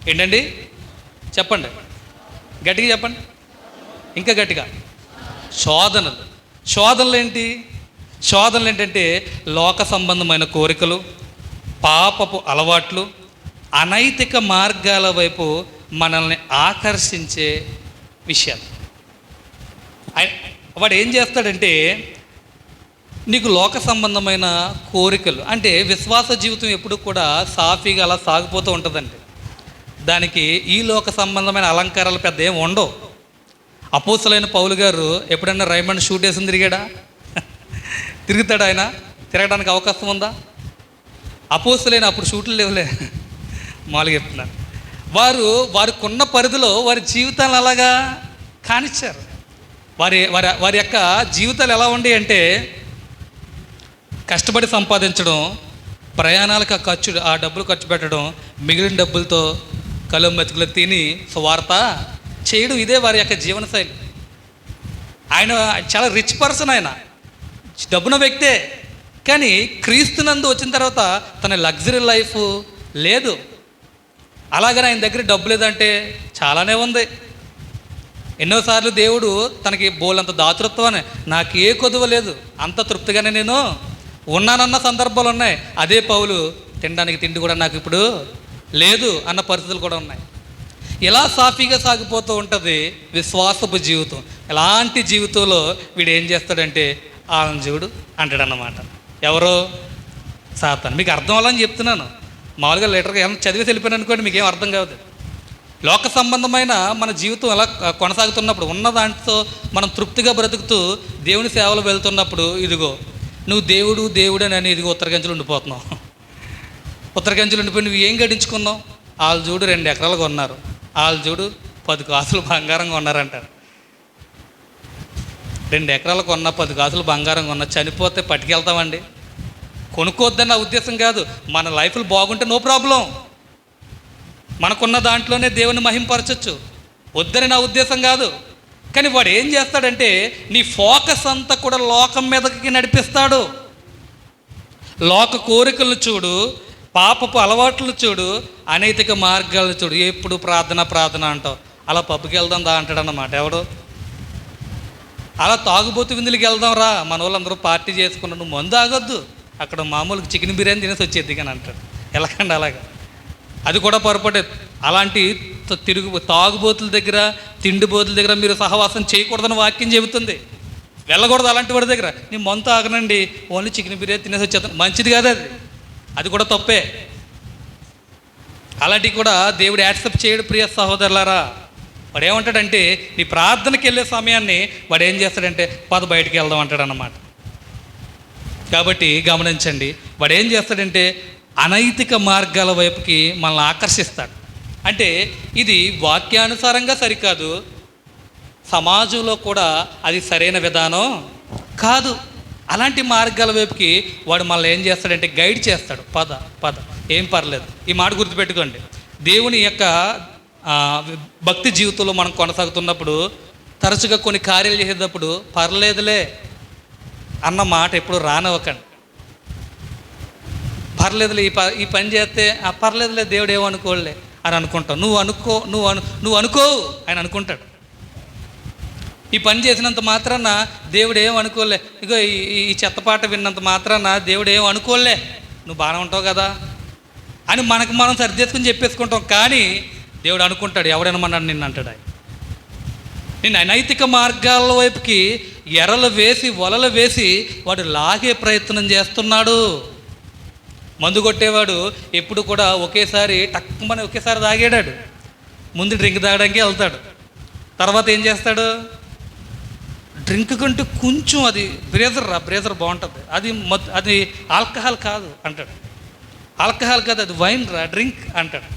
ఏంటండి చెప్పండి, గట్టిగా చెప్పండి, ఇంకా గట్టిగా. శోధనలు ఏంటంటే లోక సంబంధమైన కోరికలు, పాపపు అలవాట్లు, అనైతిక మార్గాల వైపు మనల్ని ఆకర్షించే విషయాలు. వాడు ఏం చేస్తాడంటే నీకు లోక సంబంధమైన కోరికలు అంటే విశ్వాస జీవితం ఎప్పుడు కూడా సాఫీగా అలా సాగిపోతూ ఉంటుందండి. దానికి ఈ లోక సంబంధమైన అలంకారాలు పెద్ద ఏం ఉండవు. అపోస్తలుడైన పౌలు గారు ఎప్పుడైనా రైమండ్ షూట్ వేసుకుని తిరుగుతాడు ఆయన? తిరగడానికి అవకాశం ఉందా? అపోస్తలులైన అప్పుడు షూట్లు లేవులే, మామూలుగా చెప్తున్నాను. వారికి ఉన్న పరిధిలో వారి జీవితాలను అలాగా కానిచ్చారు. వారి యొక్క జీవితాలు ఎలా ఉండి అంటే కష్టపడి సంపాదించడం, ప్రయాణాలకు ఆ డబ్బులు ఖర్చు పెట్టడం, మిగిలిన డబ్బులతో కలువ మెతుకులు తిని సువార్త చేయడం, ఇదే వారి యొక్క జీవనశైలి. ఆయన చాలా రిచ్ పర్సన్, ఆయన డబ్బున వ్యక్తే. కానీ క్రీస్తునందు వచ్చిన తర్వాత తన లగ్జరీ లైఫ్ లేదు. అలాగని ఆయన దగ్గర డబ్బు లేదంటే చాలానే ఉంది. ఎన్నోసార్లు దేవుడు తనకి బోలంత దాతృత్వాన్ని, నాకు ఏ కొదువ లేదు, అంత తృప్తిగానే నేను ఉన్నానన్న సందర్భాలు ఉన్నాయి. అదే పౌలు తినడానికి తిండి కూడా నాకు ఇప్పుడు లేదు అన్న పరిస్థితులు కూడా ఉన్నాయి. ఇలా సాఫీగా సాగిపోతూ ఉంటుంది విశ్వాసపు జీవితం. ఎలాంటి జీవితంలో వీడు ఏం చేస్తాడంటే ఆనంజుడు అంటాడన్నమాట. ఎవరో సాతాను. మీకు అర్థం అవ్వాలని చెప్తున్నాను. మామూలుగా లీటర్గా ఏమైనా చదివేసి వెళ్ళిపోయాను అనుకోండి, మీకేం అర్థం కాదు. లోక సంబంధమైన మన జీవితం ఎలా కొనసాగుతున్నప్పుడు, ఉన్న దాంట్లో మనం తృప్తిగా బ్రతుకుతూ దేవుని సేవలు వెళ్తున్నప్పుడు, ఇదిగో నువ్వు దేవుడు దేవుడు అని అనేది ఉత్తరగంజలు ఉండిపోతున్నావు. ఉత్తరగంజలు ఉండిపోయి నువ్వు ఏం గడించుకున్నావు? వాళ్ళు చూడు 2 ఎకరాలు కొన్నారు, వాళ్ళు చూడు 10 కాసులు బంగారం కొన్నారంటారు. 2 ఎకరాలు కొన్నా 10 కాసులు బంగారం కొన్నా చనిపోతే పట్టుకెళ్తామండి? కొనుక్కోవద్దని నా ఉద్దేశం కాదు. మన లైఫ్లు బాగుంటే నో ప్రాబ్లం, మనకున్న దాంట్లోనే దేవుని మహింపరచచ్చు, వద్దని నా ఉద్దేశం కాదు. కానీ వాడు ఏం చేస్తాడంటే నీ ఫోకస్ అంతా కూడా లోకం మీదకి నడిపిస్తాడు. లోక కోరికలను చూడు, పాపపు అలవాట్లు చూడు, అనైతిక మార్గాలను చూడు. ఎప్పుడు ప్రార్థన ప్రార్థన అంటావు, అలా పబ్కి వెళ్దాం దా అంటాడన్నమాట. ఎవడు అలా తాగుబోతు విందులకి వెళ్దాం రా, మన వాళ్ళందరూ పార్టీ చేసుకున్నాడు, నువ్వు మందు ఆగొద్దు, అక్కడ మామూలుగా చికెన్ బిర్యానీ తినేసి వచ్చేది కానీ అంటాడు. ఎలాగండి అలాగా? అది కూడా పొరపాటే. అలాంటి తాగుబోతుల దగ్గర, తిండిబోతుల దగ్గర మీరు సహవాసం చేయకూడదని వాక్యం చెబుతుంది. వెళ్ళకూడదు అలాంటి వాడి దగ్గర. నీ మంతు ఆగనండి, ఓన్లీ చికెన్ బిర్యానీ తినేసి వచ్చేస్తాను, మంచిది కాదు అది, అది కూడా తప్పే. అలాంటివి కూడా దేవుడు యాక్సెప్ట్ చేయడు. ప్రియ సహోదరులారా, వాడు ఏమంటాడంటే నీ ప్రార్థనకి వెళ్ళే సమయాన్ని వాడు ఏం చేస్తాడంటే పద బయటికి వెళ్దాం అంటాడు అన్నమాట. కాబట్టి గమనించండి, వాడు ఏం చేస్తాడంటే అనైతిక మార్గాల వైపుకి మనల్ని ఆకర్షిస్తాడు. అంటే ఇది వాక్యానుసారంగా సరికాదు, సమాజంలో కూడా అది సరైన విధానం కాదు. అలాంటి మార్గాల వైపుకి వాడు మనల్ని ఏం చేస్తాడంటే గైడ్ చేస్తాడు. పద పద, ఏం పర్లేదు. ఈ మాట గుర్తుపెట్టుకోండి. దేవుని యొక్క భక్తి జీవితంలో మనం కొనసాగుతున్నప్పుడు తరచుగా కొన్ని కార్యాలు చేసేటప్పుడు పర్లేదులే అన్న మాట ఎప్పుడు రానివ్వకండి. పర్లేదులే, ఈ పని చేస్తే పర్లేదులే, దేవుడు ఏమనుకోలే అని అనుకుంటావు. నువ్వు అనుకో ఆయన అనుకుంటాడు. ఈ పని చేసినంత మాత్రాన దేవుడు ఏమనుకోలే, ఇగో ఈ చెత్తపాట విన్నంత మాత్రాన దేవుడు ఏమనుకోలే, నువ్వు బాగానే ఉంటావు కదా అని మనకు మనం సరిచేసుకుని చెప్పేసుకుంటాం. కానీ దేవుడు అనుకుంటాడు, ఎవడనమన్నాడు నిన్ను అంటాడు. ఆయన నిన్ను అనైతిక మార్గాల వైపుకి ఎరలు వేసి వలలు వేసి వాడు లాగే ప్రయత్నం చేస్తున్నాడు. మందు కొట్టేవాడు ఎప్పుడు కూడా ఒకేసారి టక్కుమని ఒకేసారి తాగేడాడు. ముందు డ్రింక్ తాగడానికి వెళ్తాడు, తర్వాత ఏం చేస్తాడు, డ్రింక్ కంటే కొంచెం అది బ్రేజర్ బాగుంటుంది, అది ఆల్కహాల్ కాదు అంటాడు. ఆల్కహాల్ కాదు, అది వైన్ రా, డ్రింక్ అంటాడు.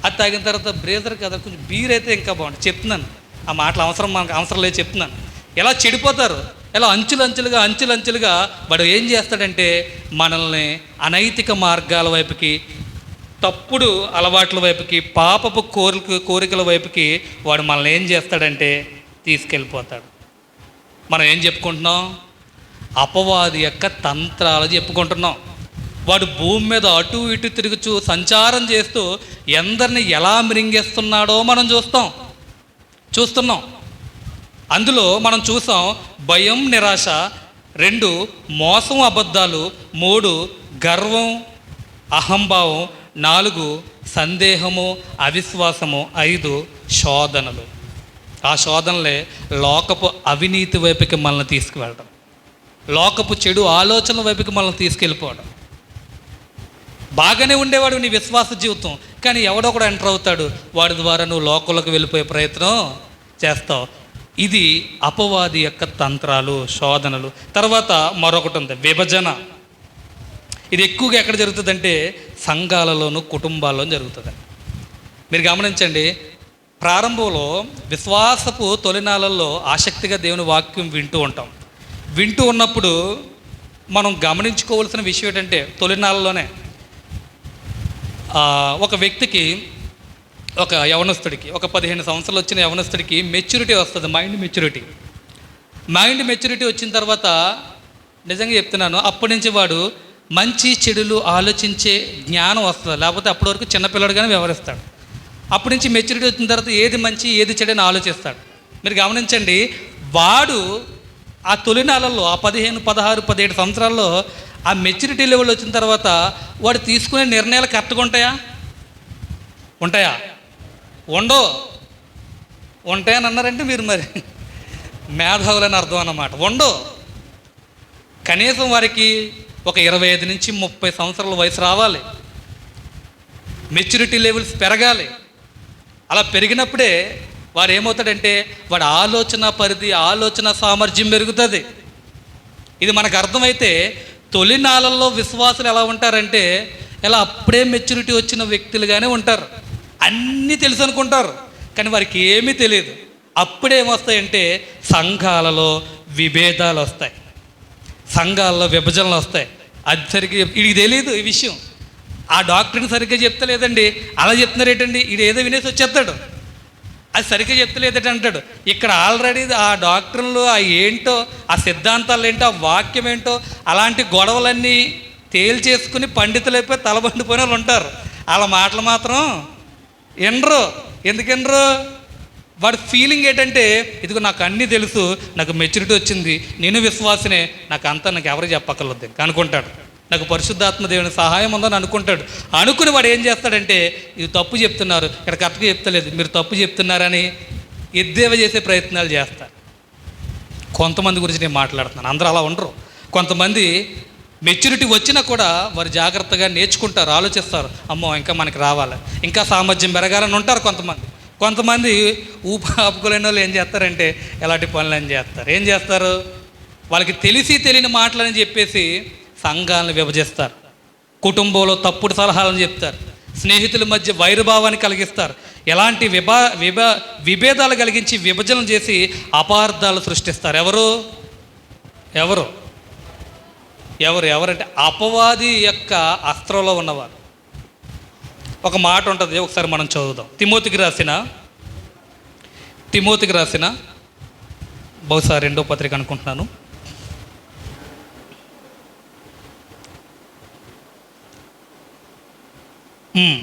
అది తాగిన తర్వాత బ్రేజర్ కదా, కొంచెం బీర్ అయితే ఇంకా బాగుంటుంది. చెప్తున్నాను, ఆ మాటలు మనకు అవసరం లేదు, చెప్తున్నాను. ఎలా చెడిపోతారు, ఎలా అంచులంచులుగా వాడు ఏం చేస్తాడంటే మనల్ని అనైతిక మార్గాల వైపుకి, తప్పుడు అలవాట్ల వైపుకి, పాపపు కోరికల వైపుకి వాడు మనల్ని ఏం చేస్తాడంటే తీసుకెళ్ళిపోతాడు. మనం ఏం చెప్పుకుంటున్నాం? అపవాది యొక్క తంత్రాలు చెప్పుకుంటున్నాం. వాడు భూమి మీద అటు ఇటు తిరుగుచూ సంచారం చేస్తూ ఎందరిని ఎలా మిరింగేస్తున్నాడో మనం చూస్తున్నాం. అందులో మనం చూసాం భయం, నిరాశ, 2 మోసం, అబద్ధాలు, 3 గర్వం, అహంభావం, 4 సందేహము, అవిశ్వాసము, 5 శోధనలు. ఆ శోధనలే లోకపు అవినీతి వైపుకి మనల్ని తీసుకువెళ్ళడం, లోకపు చెడు ఆలోచనల వైపుకి మనల్ని తీసుకెళ్ళిపోవడం. బాగానే ఉండేవాడు నీ విశ్వాస జీవితం, కానీ ఎవడో కూడా ఎంటర్ అవుతాడు, వాడి ద్వారా నువ్వు లోకంలోకి వెళ్ళిపోయే ప్రయత్నం చేస్తావు. ఇది అపవాది యొక్క తంత్రాలు, శోధనలు. తర్వాత మరొకటి ఉంది, విభజన. ఇది ఎక్కువగా ఎక్కడ జరుగుతుందంటే సంఘాలలోనూ కుటుంబాల్లోనూ జరుగుతుంది. మీరు గమనించండి, ప్రారంభంలో విశ్వాసపు తొలినాళ్ళల్లో ఆసక్తిగా దేవుని వాక్యం వింటూ ఉన్నప్పుడు మనం గమనించుకోవాల్సిన విషయం ఏంటంటే తొలినాళ్ళలోనే ఒక వ్యక్తికి, ఒక యవనస్తుడికి, ఒక 15 సంవత్సరాలు వచ్చిన యవనస్తుడికి మెచ్యూరిటీ వస్తుంది, మైండ్ మెచ్యూరిటీ వచ్చిన తర్వాత నిజంగా చెప్తున్నాను, అప్పటి నుంచి వాడు మంచి చెడులు ఆలోచించే జ్ఞానం వస్తుంది. లేకపోతే అప్పటి వరకు చిన్నపిల్లడుగానే వ్యవహరిస్తాడు. అప్పటి నుంచి మెచ్యూరిటీ వచ్చిన తర్వాత ఏది మంచి ఏది చెడు అని ఆలోచిస్తాడు. మీరు గమనించండి, వాడు ఆ తొలినాళ్ళల్లో ఆ 15, 16, 17 సంవత్సరాల్లో ఆ మెచ్యూరిటీ లెవెల్ వచ్చిన తర్వాత వాడు తీసుకునే నిర్ణయాలు కరెక్ట్గా ఉంటాయా? ఉంటాయని అన్నారంటే మీరు మరి మేధావులని అర్థం అన్నమాట. కనీసం వారికి ఒక 25 నుంచి 30 సంవత్సరాల వయసు రావాలి, మెచ్యూరిటీ లెవెల్స్ పెరగాలి. అలా పెరిగినప్పుడే వాడు ఏమవుతాడంటే వాడు ఆలోచన పరిధి, ఆలోచన సామర్థ్యం పెరుగుతుంది. ఇది మనకు అర్థమైతే తొలినాళ్ళల్లో విశ్వాసులు ఎలా ఉంటారంటే ఇలా అప్పుడే మెచ్యూరిటీ వచ్చిన వ్యక్తులుగానే ఉంటారు. అన్నీ తెలుసు అనుకుంటారు, కానీ వారికి ఏమీ తెలియదు. అప్పుడేమొస్తాయంటే సంఘాలలో విభేదాలు వస్తాయి, సంఘాల్లో విభజనలు వస్తాయి. అది సరిగ్గా వీడికి తెలియదు ఈ విషయం. ఆ డాక్టర్ని సరిగ్గా చెప్తలేదండి, అలా చెప్తున్నారు ఏంటండి, వీడు ఏదో వినేసి వచ్చేస్తాడు, అది సరిగ్గా చెప్తలేదట అంటాడు. ఇక్కడ ఆల్రెడీ ఆ డాక్టర్లు ఆ ఏంటో, ఆ సిద్ధాంతాలు ఏంటో, ఆ వాక్యం ఏంటో, అలాంటి గొడవలన్నీ తేల్చేసుకుని పండితులైపోయి తలబండిపోయిన వాళ్ళు ఉంటారు. వాళ్ళ మాటలు మాత్రం వినరు. ఎందుకు వినరు? వాడి ఫీలింగ్ ఏంటంటే, ఇదిగో నాకు అన్నీ తెలుసు, నాకు మెచ్యూరిటీ వచ్చింది, నేను విశ్వాసనే, నాకు ఎవరికి చెప్పక్కర్లేదు అనుకుంటాడు. నాకు పరిశుద్ధాత్మ దేవుని సహాయం ఉందని అనుకుంటాడు. అనుకుని వాడు ఏం చేస్తాడంటే, ఇది తప్పు చెప్తున్నారు, ఇక్కడ కరెక్ట్గా చెప్తలేదు, మీరు తప్పు చెప్తున్నారని ఎద్దేవా చేసే ప్రయత్నాలు చేస్తారు. కొంతమంది గురించి నేను మాట్లాడుతున్నాను, అందరూ అలా ఉండరు. కొంతమంది మెచ్యూరిటీ వచ్చినా కూడా వారు జాగ్రత్తగా నేర్చుకుంటారు, ఆలోచిస్తారు, అమ్మో ఇంకా మనకి రావాలి, ఇంకా సామర్థ్యం పెరగాలని ఉంటారు. కొంతమంది ఆపుకోలేని వాళ్ళు ఏం చేస్తారంటే ఎలాంటి పనులు ఏం చేస్తారు, వాళ్ళకి తెలియని మాటలని చెప్పేసి సంఘాలను విభజిస్తారు, కుటుంబంలో తప్పుడు సలహాలను చెప్తారు, స్నేహితుల మధ్య వైరభావాన్ని కలిగిస్తారు, ఎలాంటి విభేదాలు కలిగించి విభజన చేసి అపార్థాలు సృష్టిస్తారు. ఎవరంటే అపవాది యొక్క అస్త్రంలో ఉన్నవారు. ఒక మాట ఉంటుంది, ఒకసారి మనం చదువుదాం. తిమోతికి రాసిన బహుశా 2వ పత్రిక అనుకుంటున్నాను. Hmm.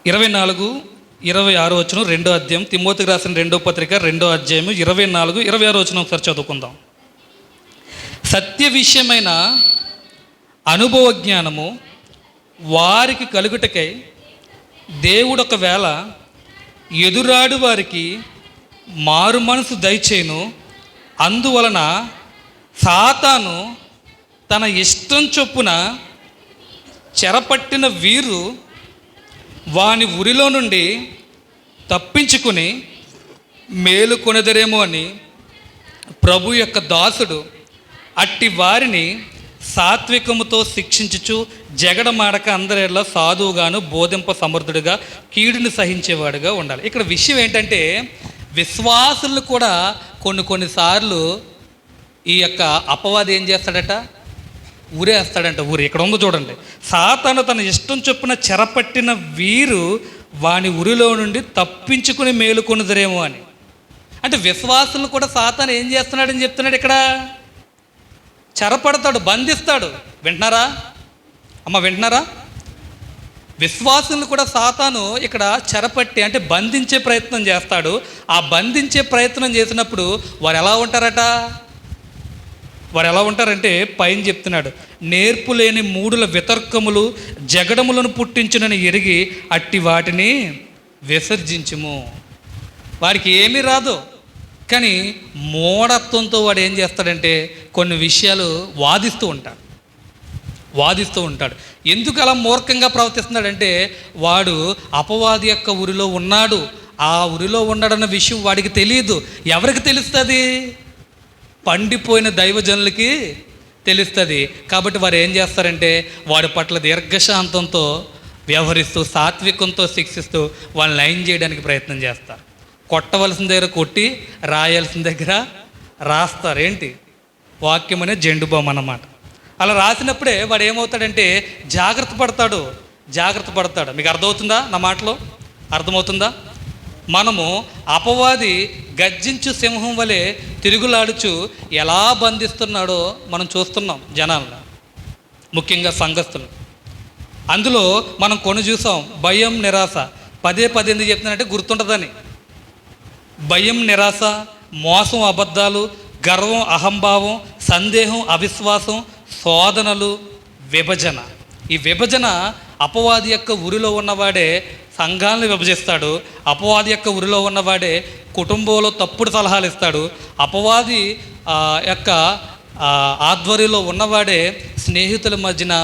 24-26 వచనం 2వ అధ్యాయం, తిమోతికి రాసిన 2వ పత్రిక 2వ అధ్యాయం 24-26 వచనం ఒకసారి చదువుకుందాం. సత్య విషయమైన అనుభవ జ్ఞానము వారికి కలుగుటకై దేవుడు ఒకవేళ ఎదురాడు వారికి మారు మనసు దయచేయును. అందువలన సాతాను తన ఇష్టం చొప్పున చెరపట్టిన వీరు వాని ఉరిలో నుండి తప్పించుకుని మేలు కొనెదరేమో అని ప్రభు యొక్క దాసుడు అట్టి వారిని సాత్వికముతో శిక్షించుచు జగడమాడక అందరిలో సాధువుగాను బోధింప సమర్థుడిగా కీడుని సహించేవాడుగా ఉండాలి. ఇక్కడ విషయం ఏంటంటే, విశ్వాసులు కూడా కొన్నిసార్లు ఈ యొక్క అపవాది ఏం చేస్తాడట, ఊరేస్తాడంట. ఇక్కడ ఉందో చూడండి, సాతాను తన ఇష్టం చొప్పున చెరపట్టిన వీరు వాని ఉరిలో నుండి తప్పించుకుని మేలుకొనుదరేమో అని. అంటే విశ్వాసులు కూడా సాతాను ఏం చేస్తున్నాడని చెప్తున్నాడు. ఇక్కడ చెరపడతాడు, బంధిస్తాడు. వింటున్నారా? విశ్వాసులను కూడా సాతాను ఇక్కడ చెరపట్టి అంటే బంధించే ప్రయత్నం చేస్తాడు. ఆ బంధించే ప్రయత్నం చేసినప్పుడు వారు ఎలా ఉంటారంటే పైన చెప్తున్నాడు, నేర్పు లేని మూడుల వితర్కములు జగడములను పుట్టించునని ఎరిగి అట్టి వాటిని విసర్జించుము. వారికి ఏమీ రాదు, కానీ మూఢత్వంతో వాడు ఏం చేస్తాడంటే కొన్ని విషయాలు వాదిస్తూ ఉంటాడు. ఎందుకు అలా మూర్ఖంగా ప్రవర్తిస్తున్నాడంటే, వాడు అపవాది యొక్క ఉరిలో ఉన్నాడు, ఆ ఉరిలో ఉన్నాడన్న విషయం వాడికి తెలియదు. ఎవరికి తెలుస్తుంది? పండిపోయిన దైవజనులకి తెలుస్తుంది. కాబట్టి వారు ఏం చేస్తారంటే వాడి పట్ల దీర్ఘశాంతంతో వ్యవహరిస్తూ సాత్వికంతో శిక్షిస్తూ వాళ్ళని లైన్ చేయడానికి ప్రయత్నం చేస్తారు. కొట్టవలసిన దగ్గర కొట్టి రాయాల్సిన దగ్గర రాస్తారు. ఏంటి? వాక్యం అనే జెండు బొమ్మ అన్నమాట. అలా రాసినప్పుడే వాడు ఏమవుతాడంటే జాగ్రత్త పడతాడు. మీకు అర్థమవుతుందా? నా మాటలో అర్థమవుతుందా? మనము అపవాది గర్జించు సింహం వలె తిరుగులాడుచు ఎలా బంధిస్తున్నాడో మనం చూస్తున్నాం జనాలను, ముఖ్యంగా సంఘస్థులు. అందులో మనం కొన్ని చూసాం, భయం, నిరాశ. పదే ఎందుకు చెప్తున్నానంటే గుర్తుంటుందని. భయం, నిరాశ, మోసం, అబద్ధాలు, గర్వం, అహంభావం, సందేహం, అవిశ్వాసం, శోధనలు, విభజన. ఈ విభజన అపవాది యొక్క ఉరిలో ఉన్నవాడే సంఘాలను విభజిస్తాడు. అపవాది యొక్క ఉరిలో ఉన్నవాడే కుటుంబంలో తప్పుడు సలహాలు ఇస్తాడు. అపవాది యొక్క ఆధ్వర్యంలో ఉన్నవాడే స్నేహితుల మధ్యన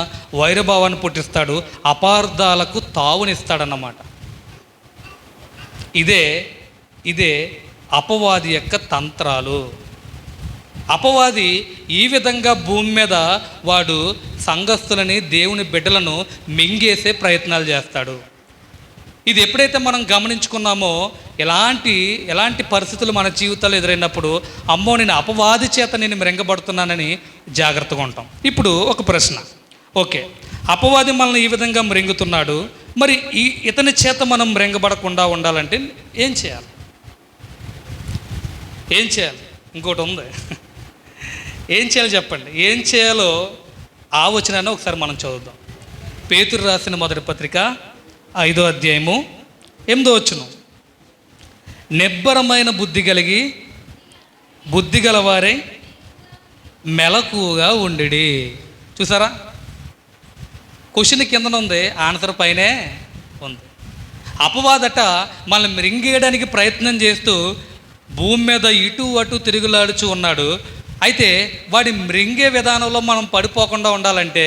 వైరభావాన్ని పుట్టిస్తాడు, అపార్థాలకు తావునిస్తాడన్నమాట. ఇదే అపవాది యొక్క తంత్రాలు. అపవాది ఈ విధంగా భూమి మీద వాడు సంఘస్థులని, దేవుని బిడ్డలను మింగేసే ప్రయత్నాలు చేస్తాడు. ఇది ఎప్పుడైతే మనం గమనించుకున్నామో ఎలాంటి పరిస్థితులు మన జీవితాల్లో ఎదురైనప్పుడు అమ్మో నేను అపవాది చేత నేను మృంగబడుతున్నానని జాగ్రత్తగా ఉంటాం. ఇప్పుడు ఒక ప్రశ్న, ఓకే, అపవాది మనల్ని ఈ విధంగా మృంగుతున్నాడు, మరి ఇతని చేత మనం మృంగబడకుండా ఉండాలంటే ఏం చేయాలి? ఇంకోటి ఉంది, ఏం చేయాలి చెప్పండి. ఏం చేయాలో ఆ వచనాన్ని ఒకసారి మనం చదువుదాం. పేతురు రాసిన మొదటి పత్రిక 5వ అధ్యాయము 8వ వచనం. నిబ్బరమైన బుద్ధి కలిగి బుద్ధి గలవారే మెలకువగా ఉండిడి. చూసారా, క్వశ్చన్ కిందన ఉంది, ఆన్సర్ పైనే ఉంది. అపవాదట మనల్ని మృంగేయడానికి ప్రయత్నం చేస్తూ భూమి మీద ఇటు అటు తిరుగులాడుచూ ఉన్నాడు. అయితే వాడి మృంగే విధానంలో మనం పడిపోకుండా ఉండాలంటే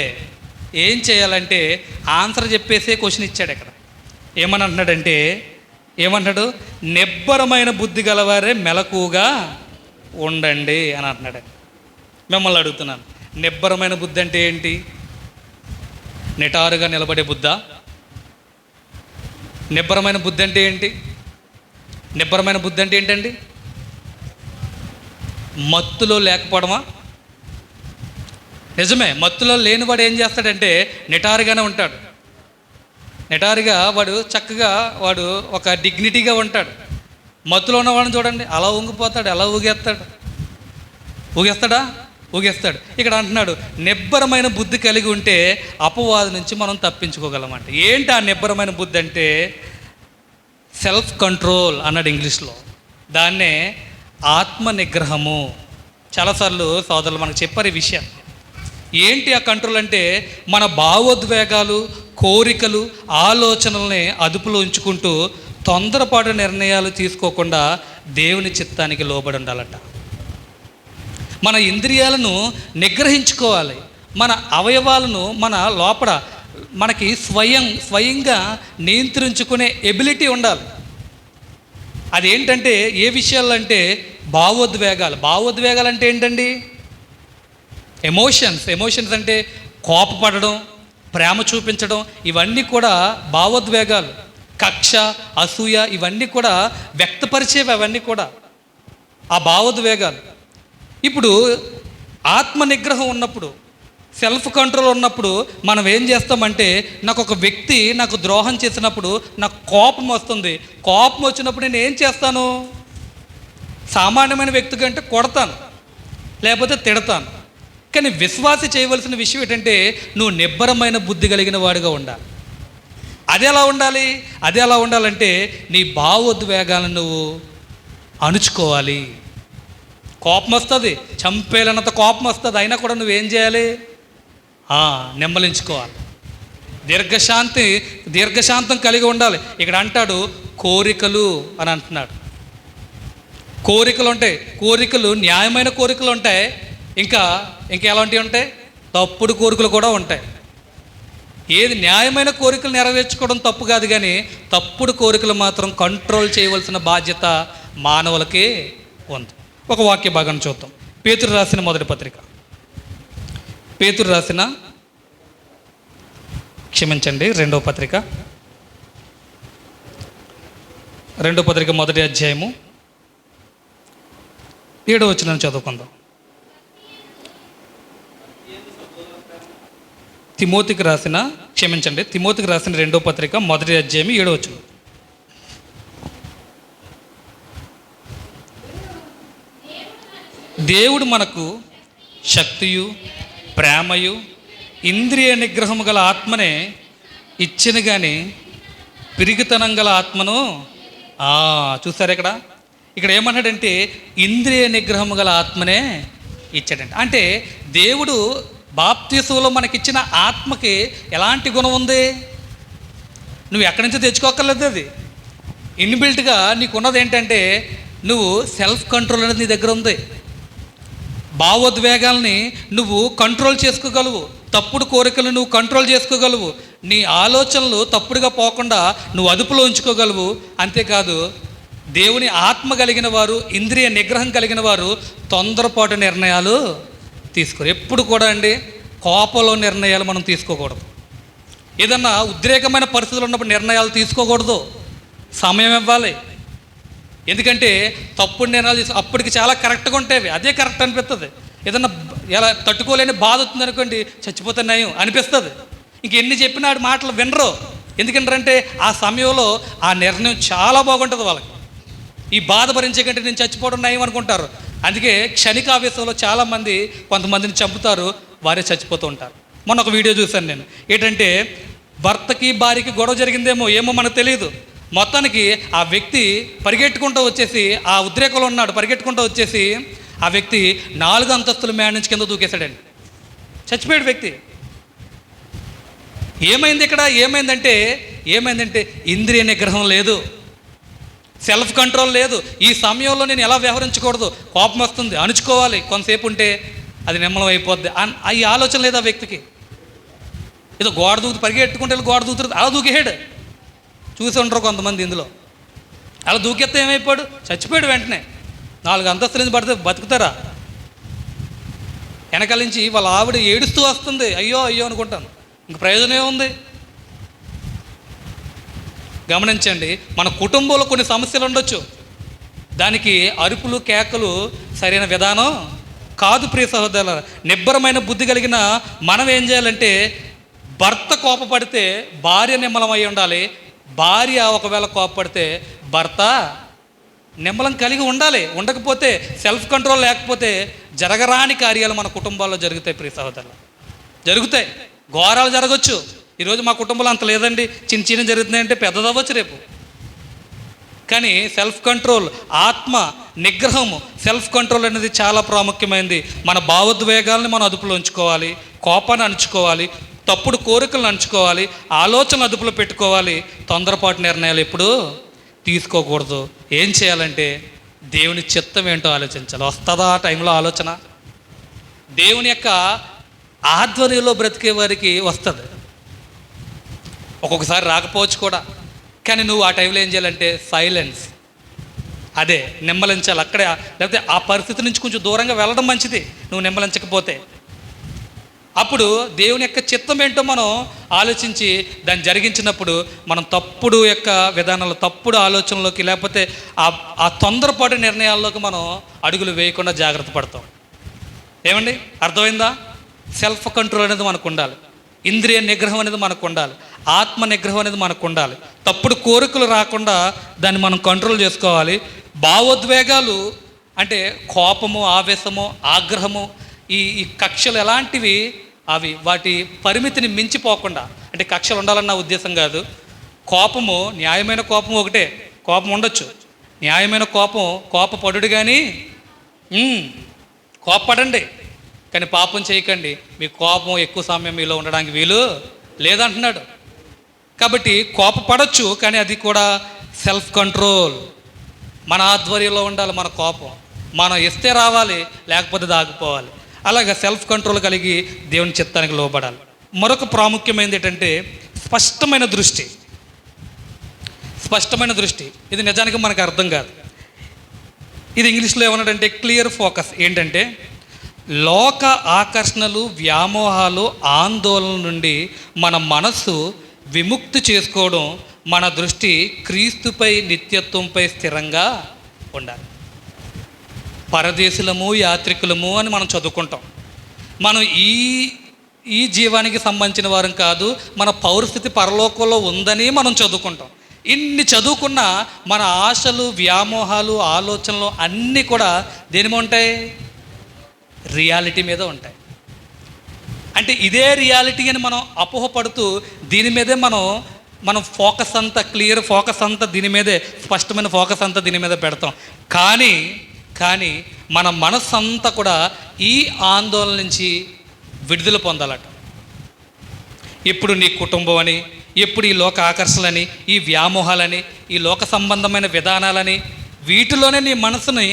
ఏం చేయాలంటే ఆన్సర్ చెప్పేసే క్వశ్చన్ ఇచ్చాడు. ఇక్కడ ఏమన్నాడు? నిబ్బరమైన బుద్ధి గలవారే మెలకువగా ఉండండి అని అంటున్నాడు. మిమ్మల్ని అడుగుతున్నాను, నిబ్బరమైన బుద్ధి అంటే ఏంటి? నిటారుగా నిలబడే బుద్ధా? నిబ్బరమైన బుద్ధి అంటే ఏంటి? నిబ్బరమైన బుద్ధి అంటే ఏంటండి? మత్తులో లేకపోవడమా? నిజమే, మత్తులో లేనివాడు ఏం చేస్తాడంటే నిటారుగానే ఉంటాడు. నిటారుగా వాడు చక్కగా వాడు ఒక డిగ్నిటీగా ఉంటాడు. మత్తులో ఉన్నవాడిని చూడండి, అలా ఊగిపోతాడు, అలా ఊగేస్తాడు. ఇక్కడ అంటున్నాడు నిబ్బరమైన బుద్ధి కలిగి ఉంటే అపవాది నుంచి మనం తప్పించుకోగలమంట. ఏంటి ఆ నిబ్బరమైన బుద్ధి అంటే? సెల్ఫ్ కంట్రోల్ అన్నాడు ఇంగ్లీష్లో. దాన్నే ఆత్మ నిగ్రహము. చాలాసార్లు సోదరులు మనకు చెప్పారు ఈ విషయం. ఏంటి ఆ కంట్రోల్ అంటే? మన భావోద్వేగాలు, కోరికలు, ఆలోచనల్ని అదుపులో ఉంచుకుంటూ తొందరపాటు నిర్ణయాలు తీసుకోకుండా దేవుని చిత్తానికి లోబడి ఉండాలట. మన ఇంద్రియాలను నిగ్రహించుకోవాలి. మన అవయవాలను మన లోపల మనకి స్వయంగా నియంత్రించుకునే ఎబిలిటీ ఉండాలి. అదేంటంటే ఏ విషయాలు అంటే భావోద్వేగాలు అంటే ఏంటండి? ఎమోషన్స్ అంటే కోపపడడం, ప్రేమ చూపించడం, ఇవన్నీ కూడా భావోద్వేగాలు. కక్ష, అసూయ, ఇవన్నీ కూడా వ్యక్తపరిచేవి, అవన్నీ కూడా ఆ భావోద్వేగాలు. ఇప్పుడు ఆత్మ నిగ్రహం ఉన్నప్పుడు, సెల్ఫ్ కంట్రోల్ ఉన్నప్పుడు మనం ఏం చేస్తామంటే, నాకు ఒక వ్యక్తి నాకు ద్రోహం చేసినప్పుడు నాకు కోపం వస్తుంది. కోపం వచ్చినప్పుడు నేను ఏం చేస్తాను? సామాన్యమైన వ్యక్తి కంటే కొడతాను, లేకపోతే తిడతాను. కానీ విశ్వాసి చేయవలసిన విషయం ఏంటంటే నువ్వు నిబ్బరమైన బుద్ధి కలిగిన వాడిగా ఉండాలి. అది ఎలా ఉండాలంటే నీ భావోద్వేగాలను నువ్వు అణుచుకోవాలి. కోపం వస్తుంది, చంపేలన్నంత కోపం వస్తుంది, అయినా కూడా నువ్వేం చేయాలి? నెమ్మలించుకోవాలి. దీర్ఘశాంతం కలిగి ఉండాలి. ఇక్కడ అంటాడు కోరికలు అని అంటున్నాడు. కోరికలు ఉంటాయి, కోరికలు న్యాయమైన కోరికలు ఉంటాయి, ఇంకా ఎలాంటివి ఉంటాయి? తప్పుడు కోరికలు కూడా ఉంటాయి. ఏది న్యాయమైన కోరికలు నెరవేర్చుకోవడం తప్పు కాదు, కానీ తప్పుడు కోరికలు మాత్రం కంట్రోల్ చేయవలసిన బాధ్యత మానవులకే ఉంది. ఒక వాక్య భాగాన్ని చూద్దాం. పేతురు రాసిన మొదటి పత్రిక, రెండవ పత్రిక మొదటి అధ్యాయము 7వ వచనం చదువుకుందాం. తిమోతికి రాసిన రెండవ పత్రిక మొదటి అధ్యాయం 7వ వచనం. దేవుడు మనకు శక్తియు ప్రేమయు ఇంద్రియ నిగ్రహము గల ఆత్మనే ఇచ్చిన కానీ పిరిగితనం గల ఆత్మను చూసారు. ఇక్కడ ఏమన్నాడంటే ఇంద్రియ నిగ్రహము గల ఆత్మనే ఇచ్చాడంట. అంటే దేవుడు బాప్తిసంలో మనకిచ్చిన ఆత్మకి ఎలాంటి గుణం ఉంది? నువ్వు ఎక్కడి నుంచి తెచ్చుకోక్కర్లేదు. అది ఇన్బిల్ట్గా నీకున్నది ఏంటంటే నువ్వు సెల్ఫ్ కంట్రోల్ అనేది నీ దగ్గర ఉంది. భావోద్వేగాల్ని నువ్వు కంట్రోల్ చేసుకోగలవు, తప్పుడు కోరికలు నువ్వు కంట్రోల్ చేసుకోగలవు, నీ ఆలోచనలు తప్పుడుగా పోకుండా నువ్వు అదుపులో ఉంచుకోగలవు. అంతేకాదు దేవుని ఆత్మ కలిగిన వారు, ఇంద్రియ నిగ్రహం కలిగిన వారు తొందరపాటు నిర్ణయాలు తీసుకోరు. ఎప్పుడు కూడా అండి కోపంలో నిర్ణయాలు మనం తీసుకోకూడదు. ఏదన్నా ఉద్రేకమైన పరిస్థితులు ఉన్నప్పుడు నిర్ణయాలు తీసుకోకూడదు. సమయం ఇవ్వాలి. ఎందుకంటే తప్పుడు నిర్ణయాలు అప్పటికి చాలా కరెక్ట్గా ఉంటాయి, అదే కరెక్ట్ అనిపిస్తుంది. ఏదన్నా ఎలా తట్టుకోలేని బాధ వస్తుంది అనుకోండి, చచ్చిపోతే నయం అనిపిస్తుంది. ఇంకెన్ని చెప్పినా ఆడి మాటలు వినరు. ఎందుకంటారంటే ఆ సమయంలో ఆ నిర్ణయం చాలా బాగుంటుంది వాళ్ళకి. ఈ బాధ భరించే కంటే నేను చచ్చిపోవడం నయం అనుకుంటారు. అందుకే క్షణికావేశంలో చాలామంది కొంతమందిని చంపుతారు, వారే చచ్చిపోతూ ఉంటారు. మొన్న ఒక వీడియో చూశాను నేను. ఏంటంటే భర్తకి భార్యకి గొడవ జరిగిందేమో ఏమో మనకు తెలియదు. మొత్తానికి ఆ వ్యక్తి పరిగెట్టుకుంటూ వచ్చేసి, ఆ ఉద్రేకంలో ఉన్నాడు, పరిగెట్టుకుంటూ వచ్చేసి ఆ వ్యక్తి 4 అంతస్తుల మేడ నుంచి కింద దూకేశాడండి. చచ్చిపోయాడు వ్యక్తి. ఏమైంది ఇక్కడ? ఏమైందంటే ఇంద్రియ నిగ్రహం లేదు, సెల్ఫ్ కంట్రోల్ లేదు. ఈ సమయంలో నేను ఎలా వ్యవహరించకూడదు, కోపం వస్తుంది, అణుచుకోవాలి, కొంతసేపు ఉంటే అది నిమ్మలం అయిపోద్ది ఈ ఆలోచన లేదు ఆ వ్యక్తికి. ఏదో గోడ దూకుతూ పరిగెట్టుకుంటే గోడ దూకుతుంది, అలా దూకేసాడు. చూసి ఉంటారు కొంతమంది ఇందులో. అలా దూకెత్తే ఏమైపోయాడు? చచ్చిపోయాడు వెంటనే. 4 అంతస్తుల నుంచి పడితే బతుకుతారా? వెనకాల నుంచి వాళ్ళ ఆవిడ ఏడుస్తూ వస్తుంది, అయ్యో అయ్యో అనుకుంటాను. ఇంక ప్రయోజనం ఏముంది? గమనించండి, మన కుటుంబంలో కొన్ని సమస్యలు ఉండొచ్చు, దానికి అరుపులు కేకలు సరైన విధానం కాదు. ప్రియ సహోదరులారా, నిబ్బరమైన బుద్ధి కలిగిన మనం ఏం చేయాలంటే, భర్త కోపపడితే భార్య నిమ్మలమై ఉండాలి, భార్య ఒకవేళ కోపపడితే భర్త నిమ్మలం కలిగి ఉండాలి. ఉండకపోతే సెల్ఫ్ కంట్రోల్ లేకపోతే జరగరాని కార్యాలు మన కుటుంబాల్లో జరుగుతాయి. ప్రియ సహోదరులు, జరుగుతాయి. ఘోరాలు జరగచ్చు. ఈరోజు మా కుటుంబంలో అంత లేదండి, చిన్న చిన్న జరుగుతున్నాయంటే పెద్దదవ్వచ్చు రేపు. కానీ సెల్ఫ్ కంట్రోల్, ఆత్మ నిగ్రహము, సెల్ఫ్ కంట్రోల్ అనేది చాలా ప్రాముఖ్యమైనది. మన భావోద్వేగాలను మనం అదుపులో ఉంచుకోవాలి, కోపాన్ని అణుచుకోవాలి, తప్పుడు కోరికలను అణుచుకోవాలి, ఆలోచనలు అదుపులో పెట్టుకోవాలి. తొందరపాటు నిర్ణయాలు ఎప్పుడు తీసుకోకూడదు. ఏం చేయాలంటే దేవుని చిత్తం ఏంటో ఆలోచించాలి. వస్తుందా ఆ టైంలో ఆలోచన? దేవుని యొక్క ఆధ్వర్యంలో బ్రతికే వారికి వస్తుంది, ఒక్కొక్కసారి రాకపోవచ్చు కూడా. కానీ నువ్వు ఆ టైంలో ఏం చేయాలంటే సైలెన్స్, అదే నిమ్మలించాలి అక్కడే. లేకపోతే ఆ పరిస్థితి నుంచి కొంచెం దూరంగా వెళ్ళడం మంచిది నువ్వు నిమ్మలించకపోతే. అప్పుడు దేవుని యొక్క చిత్తం ఏంటో మనం ఆలోచించి దాన్ని జరిగించినప్పుడు మనం తప్పుడు యొక్క విధానాలు, తప్పుడు ఆలోచనలోకి, లేకపోతే ఆ తొందరపాటు నిర్ణయాల్లోకి మనం అడుగులు వేయకుండా జాగ్రత్త పడతాం. ఏమండి, అర్థమైందా? సెల్ఫ్ కంట్రోల్ అనేది మనకు ఉండాలి, ఇంద్రియ నిగ్రహం అనేది మనకు ఉండాలి, ఆత్మ నిగ్రహం అనేది మనకు ఉండాలి. తప్పుడు కోరికలు రాకుండా దాన్ని మనం కంట్రోల్ చేసుకోవాలి. భావోద్వేగాలు అంటే కోపము, ఆవేశము, ఆగ్రహము, ఈ కక్షలు ఎలాంటివి అవి వాటి పరిమితిని మించిపోకుండా, అంటే కక్షలు ఉండాలన్న ఉద్దేశం కాదు. కోపము, న్యాయమైన కోపం ఒకటే, కోపం ఉండొచ్చు. న్యాయమైన కోపపడు కానీ కోపపడండి, కానీ పాపం చేయకండి. మీ కోపం ఎక్కువ సమయం మీలో ఉండడానికి వీలు లేదంటున్నాడు. కాబట్టి కోపపడచ్చు, కానీ అది కూడా సెల్ఫ్ కంట్రోల్, మన ఆధ్వర్యంలో ఉండాలి. మన కోపం మనం ఇస్తే రావాలి, లేకపోతే దాగిపోవాలి. అలాగే సెల్ఫ్ కంట్రోల్ కలిగి దేవుని చిత్తానికి లోబడాలి. మరొక ప్రాముఖ్యమైనది ఏంటంటే స్పష్టమైన దృష్టి. స్పష్టమైన దృష్టి ఇది నిజానికి మనకు అర్థం కాదు. ఇది ఇంగ్లీష్లో ఏమన్నాడంటే క్లియర్ ఫోకస్. ఏంటంటే లోక ఆకర్షణలు, వ్యామోహాలు, ఆందోళన నుండి మన మనస్సు విముక్తి చేసుకోవడం, మన దృష్టి క్రీస్తుపై, నిత్యత్వంపై స్థిరంగా ఉండాలి. పరదేశులము, యాత్రికులము అని మనం చదువుకుంటాం. మనం ఈ జీవానికి సంబంధించిన వారం కాదు, మన పౌరస్థితి పరలోకంలో ఉందని మనం చదువుకుంటాం. ఇన్ని చదువుకున్న మన ఆశలు, వ్యామోహాలు, ఆలోచనలు అన్నీ కూడా దేని మీద ఉంటాయి? రియాలిటీ మీద ఉంటాయి. అంటే ఇదే రియాలిటీ అని మనం అపోహపడుతూ దీని మీదే మనం ఫోకస్ అంతా, క్లియర్ ఫోకస్ అంతా దీని మీదే, స్పష్టమైన ఫోకస్ అంతా దీని మీద పెడతాం. కానీ మన మనస్సు అంతా కూడా ఈ ఆందోళన నుంచి విడుదల పొందాలట. ఎప్పుడు నీ కుటుంబం అని, ఎప్పుడు ఈ లోక ఆకర్షణలని, ఈ వ్యామోహాలని, ఈ లోక సంబంధమైన విధానాలని, వీటిలోనే నీ మనసుని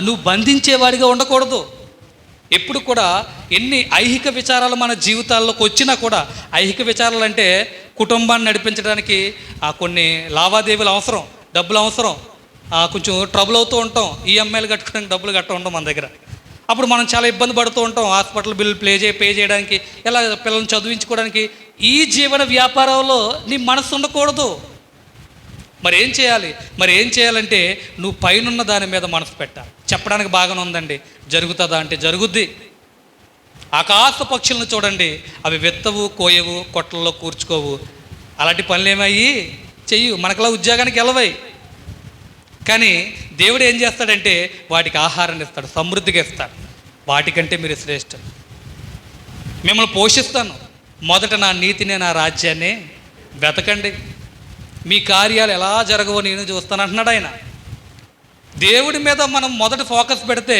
నువ్వు బంధించేవాడిగా ఉండకూడదు. ఎప్పుడు కూడా ఎన్ని ఐహిక విచారాలు మన జీవితాల్లోకి వచ్చినా కూడా, ఐహిక విచారాలు అంటే కుటుంబాన్ని నడిపించడానికి కొన్ని లావాదేవీలు అవసరం, డబ్బులు అవసరం, కొంచెం ట్రబుల్ అవుతూ ఉంటాం, ఈఎంఐలు కట్టుకోవడానికి డబ్బులు కట్ట ఉంటాం మన దగ్గర. అప్పుడు మనం చాలా ఇబ్బంది పడుతూ ఉంటాం, హాస్పిటల్ బిల్లు పే చేయడానికి, ఎలా పిల్లల్ని చదివించుకోవడానికి. ఈ జీవన వ్యాపారంలో నీ మనసు ఉండకూడదు. మరి ఏం చేయాలంటే నువ్వు పైనున్న దాని మీద మనసు పెట్టాలి. చెప్పడానికి బాగానే ఉందండి, జరుగుతుందా అంటే జరుగుద్ది. ఆకాశ పక్షులను చూడండి, అవి విత్తవు, కోయవు, కొట్లలో కూర్చుకోవు. అలాంటి పనులు ఏమయ్యి చెయ్యు, మనకలా ఉద్యోగానికి వెళ్ళవై. కానీ దేవుడు ఏం చేస్తాడంటే వాటికి ఆహారాన్ని ఇస్తాడు, సమృద్ధిగా ఇస్తాడు. వాటికంటే మీరు శ్రేష్ఠులు, మిమ్మల్ని పోషిస్తాను. మొదట నా నీతిని, నా రాజ్యాన్ని వెతకండి, మీ కార్యాలు ఎలా జరగవో నేను చూస్తాను అంటున్నాడు ఆయన. దేవుడి మీద మనం మొదట ఫోకస్ పెడితే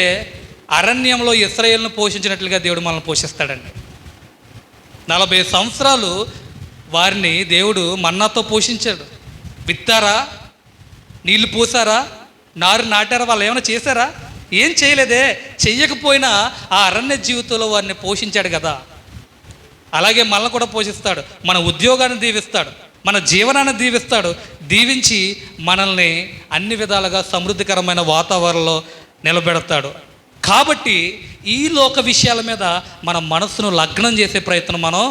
అరణ్యంలో ఇశ్రాయేలును పోషించినట్లుగా దేవుడు మనల్ని పోషిస్తాడండి. 40 సంవత్సరాలు వారిని దేవుడు మన్నాతో పోషించాడు. విత్తారా, నీళ్లు పోసారా, నారు నాటారా, వాళ్ళు ఏమైనా చేశారా? ఏం చేయలేదే. చెయ్యకపోయినా ఆ అరణ్య జీవితంలో వారిని పోషించాడు కదా. అలాగే మనల్ని కూడా పోషిస్తాడు, మన ఉద్యోగాన్ని దీవిస్తాడు, మన జీవనాన్ని దీవిస్తాడు. దీవించి మనల్ని అన్ని విధాలుగా సమృద్ధికరమైన వాతావరణంలో నిలబెడతాడు. కాబట్టి ఈ లోక విషయాల మీద మన మనస్సును లగ్నం చేసే ప్రయత్నం మనం